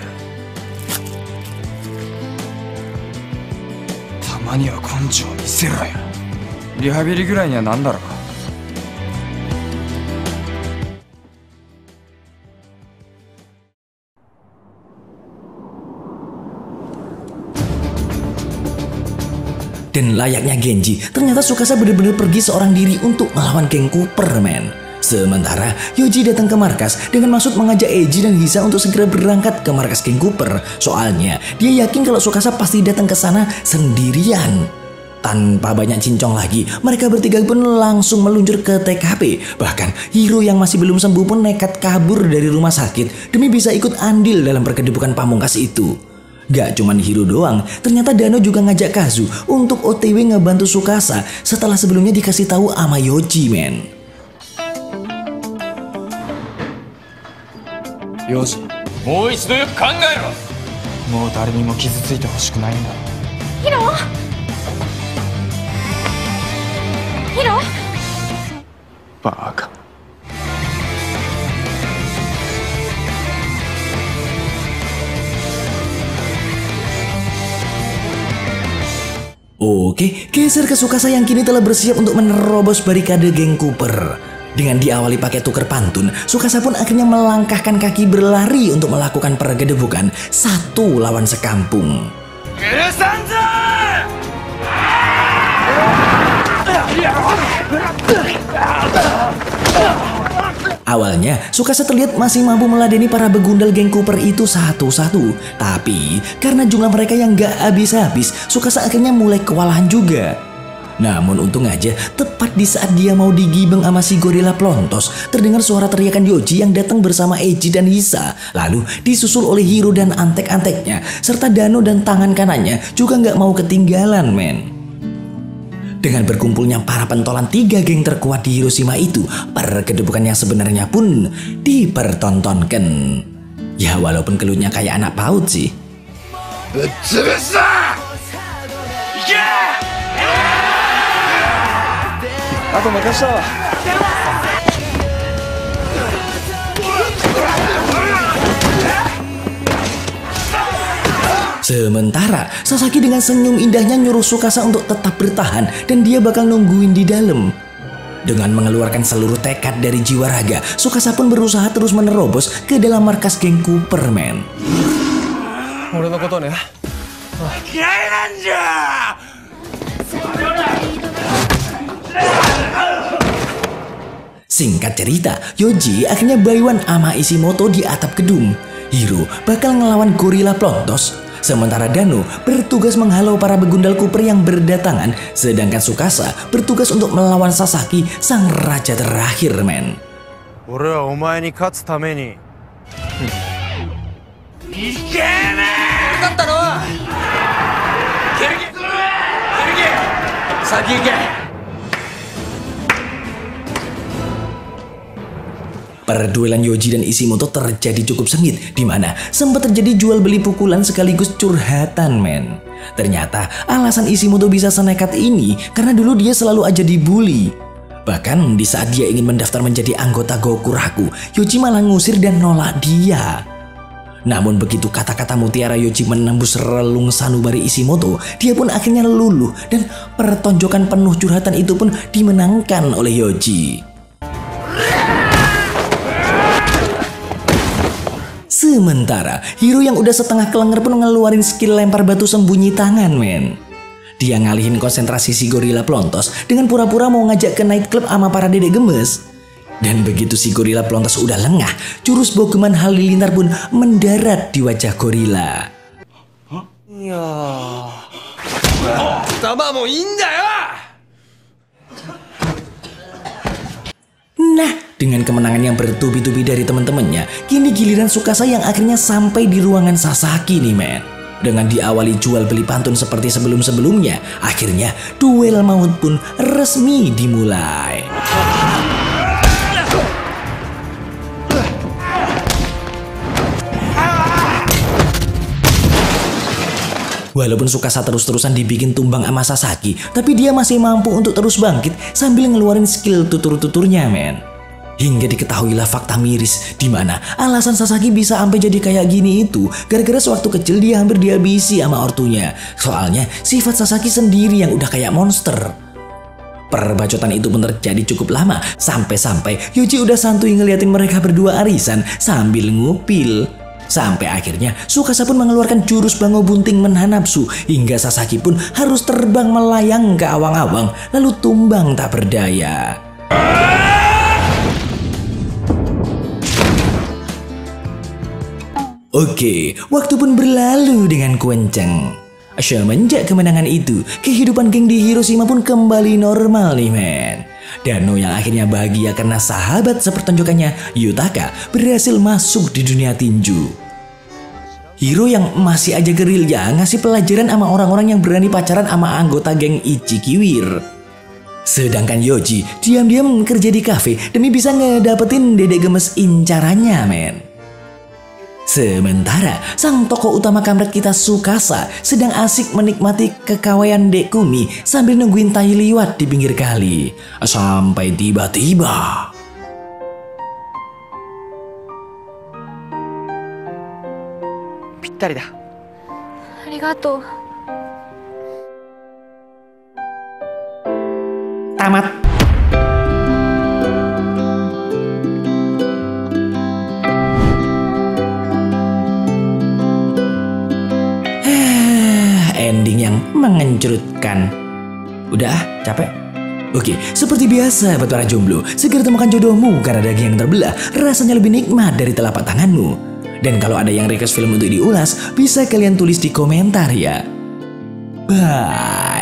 S10: たまには根性見せろよ。リハビリぐらいにはなんだろう。
S1: Dan layaknya Genji, ternyata Tsukasa benar-benar pergi seorang diri untuk melawan geng Cooper, men. Sementara Yoji datang ke markas dengan maksud mengajak Eiji dan Hisa untuk segera berangkat ke markas geng Cooper. Soalnya dia yakin kalau Tsukasa pasti datang ke sana sendirian. Tanpa banyak cincong lagi, mereka bertiga pun langsung meluncur ke TKP. Bahkan Hiro yang masih belum sembuh pun nekat kabur dari rumah sakit demi bisa ikut andil dalam perkedudukan pamungkas itu. Gak cuman Hiro doang, ternyata Dano juga ngajak Kazu untuk OTW ngebantu Tsukasa setelah sebelumnya dikasih tahu sama Yoji, men.
S10: Yoji,
S3: もう一度よく考えろ。
S10: もう誰にも傷ついてほしくないんだ。
S5: ヒロヒロ
S10: バカ。
S1: Oke, geser ke Tsukasa yang kini telah bersiap untuk menerobos barikade geng Cooper. Dengan diawali pakai tuker pantun, Tsukasa pun akhirnya melangkahkan kaki berlari untuk melakukan pergedebukan satu lawan sekampung. Awalnya, Tsukasa terlihat masih mampu meladeni para begundal geng Cooper itu satu-satu. Tapi, karena jumlah mereka yang gak habis-habis, Tsukasa akhirnya mulai kewalahan juga. Namun untung aja, tepat di saat dia mau digibeng sama si gorila Plontos, terdengar suara teriakan Yoji yang datang bersama Eiji dan Hisa. Lalu disusul oleh Hiro dan antek-anteknya, serta Dano dan tangan kanannya juga gak mau ketinggalan, men. Dengan berkumpulnya para pentolan 3 geng terkuat di Hiroshima itu, pergedebukan yang sebenarnya pun dipertontonkan. Ya walaupun kelutnya kayak anak PAUD sih.
S10: Aku makasih.
S1: Sementara Sasaki dengan senyum indahnya nyuruh Tsukasa untuk tetap bertahan dan dia bakal nungguin di dalam. Dengan mengeluarkan seluruh tekad dari jiwa raga, Tsukasa pun berusaha terus menerobos ke dalam markas geng Cooper, men. Singkat cerita, Yoji akhirnya baiwan sama Ishimoto di atap gedung. Hiro bakal ngelawan gorila Plontos. Sementara Dano bertugas menghalau para begundal Cooper yang berdatangan, sedangkan Tsukasa bertugas untuk melawan Sasaki, sang raja terakhir, men.
S10: 俺はお前に勝つために。
S3: いけねえ。勝ったのは。ケルギ。先行け。
S1: Perduelan Yoji dan Ishimoto terjadi cukup sengit, di mana sempat terjadi jual beli pukulan sekaligus curhatan, men. Ternyata alasan Ishimoto bisa senekat ini karena dulu dia selalu aja dibully. Bahkan di saat dia ingin mendaftar menjadi anggota Gokuraku, Yoji malah ngusir dan nolak dia. Namun begitu kata-kata mutiara Yoji menembus relung sanubari Ishimoto, dia pun akhirnya luluh dan pertonjokan penuh curhatan itu pun dimenangkan oleh Yoji. Sementara Hiro yang udah setengah kelenger pun ngeluarin skill lempar batu sembunyi tangan, men. Dia ngalihin konsentrasi si gorila Plontos dengan pura-pura mau ngajak ke nightclub sama para dedek gemes. Dan begitu si gorila Plontos udah lengah, jurus Bogeman Halilintar pun mendarat di wajah gorila.
S3: Ya.
S1: Nah, dengan kemenangan yang bertubi-tubi dari teman-temannya, kini giliran Tsukasa yang akhirnya sampai di ruangan Sasaki nih, men. Dengan diawali jual beli pantun seperti sebelum-sebelumnya, akhirnya duel maut pun resmi dimulai. Walaupun Tsukasa terus-terusan dibikin tumbang sama Sasaki, tapi dia masih mampu untuk terus bangkit sambil ngeluarin skill tutur-tuturnya, men. Hingga diketahuilah fakta miris di mana alasan Sasaki bisa sampai jadi kayak gini itu gara-gara sewaktu kecil dia hampir dihabisi sama ortunya. Soalnya sifat Sasaki sendiri yang udah kayak monster. Perbacotan itu pun terjadi cukup lama sampai-sampai Yoji udah santuy ngeliatin mereka berdua arisan sambil ngupil. Sampai akhirnya Tsukasa pun mengeluarkan jurus Bango Bunting Menhanapsu hingga Sasaki pun harus terbang melayang ke awang-awang lalu tumbang tak berdaya. Oke, waktu pun berlalu dengan kenceng. Semenjak kemenangan itu, kehidupan geng di Hiroshima pun kembali normal nih, men. Dano yang akhirnya bahagia karena sahabat sepertonjokannya, Yutaka, berhasil masuk di dunia tinju. Hiro yang masih aja gerilya ngasih pelajaran sama orang-orang yang berani pacaran sama anggota geng Ichikiwir. Sedangkan Yoji diam-diam kerja di kafe demi bisa ngedapetin dedek gemes incarannya, men. Sementara sang tokoh utama kamret kita Tsukasa sedang asik menikmati kekawayan Dek Kumi sambil nungguin tai liwat di pinggir kali. Sampai tiba-tiba
S3: Pittari dah.
S8: Arigatou.
S1: Tamat. Ending yang mengencurutkan. Udah capek? Oke, seperti biasa buat para jomblo, segera temukan jodohmu karena daging yang terbelah rasanya lebih nikmat dari telapak tanganmu. Dan kalau ada yang request film untuk diulas, bisa kalian tulis di komentar ya. Bye.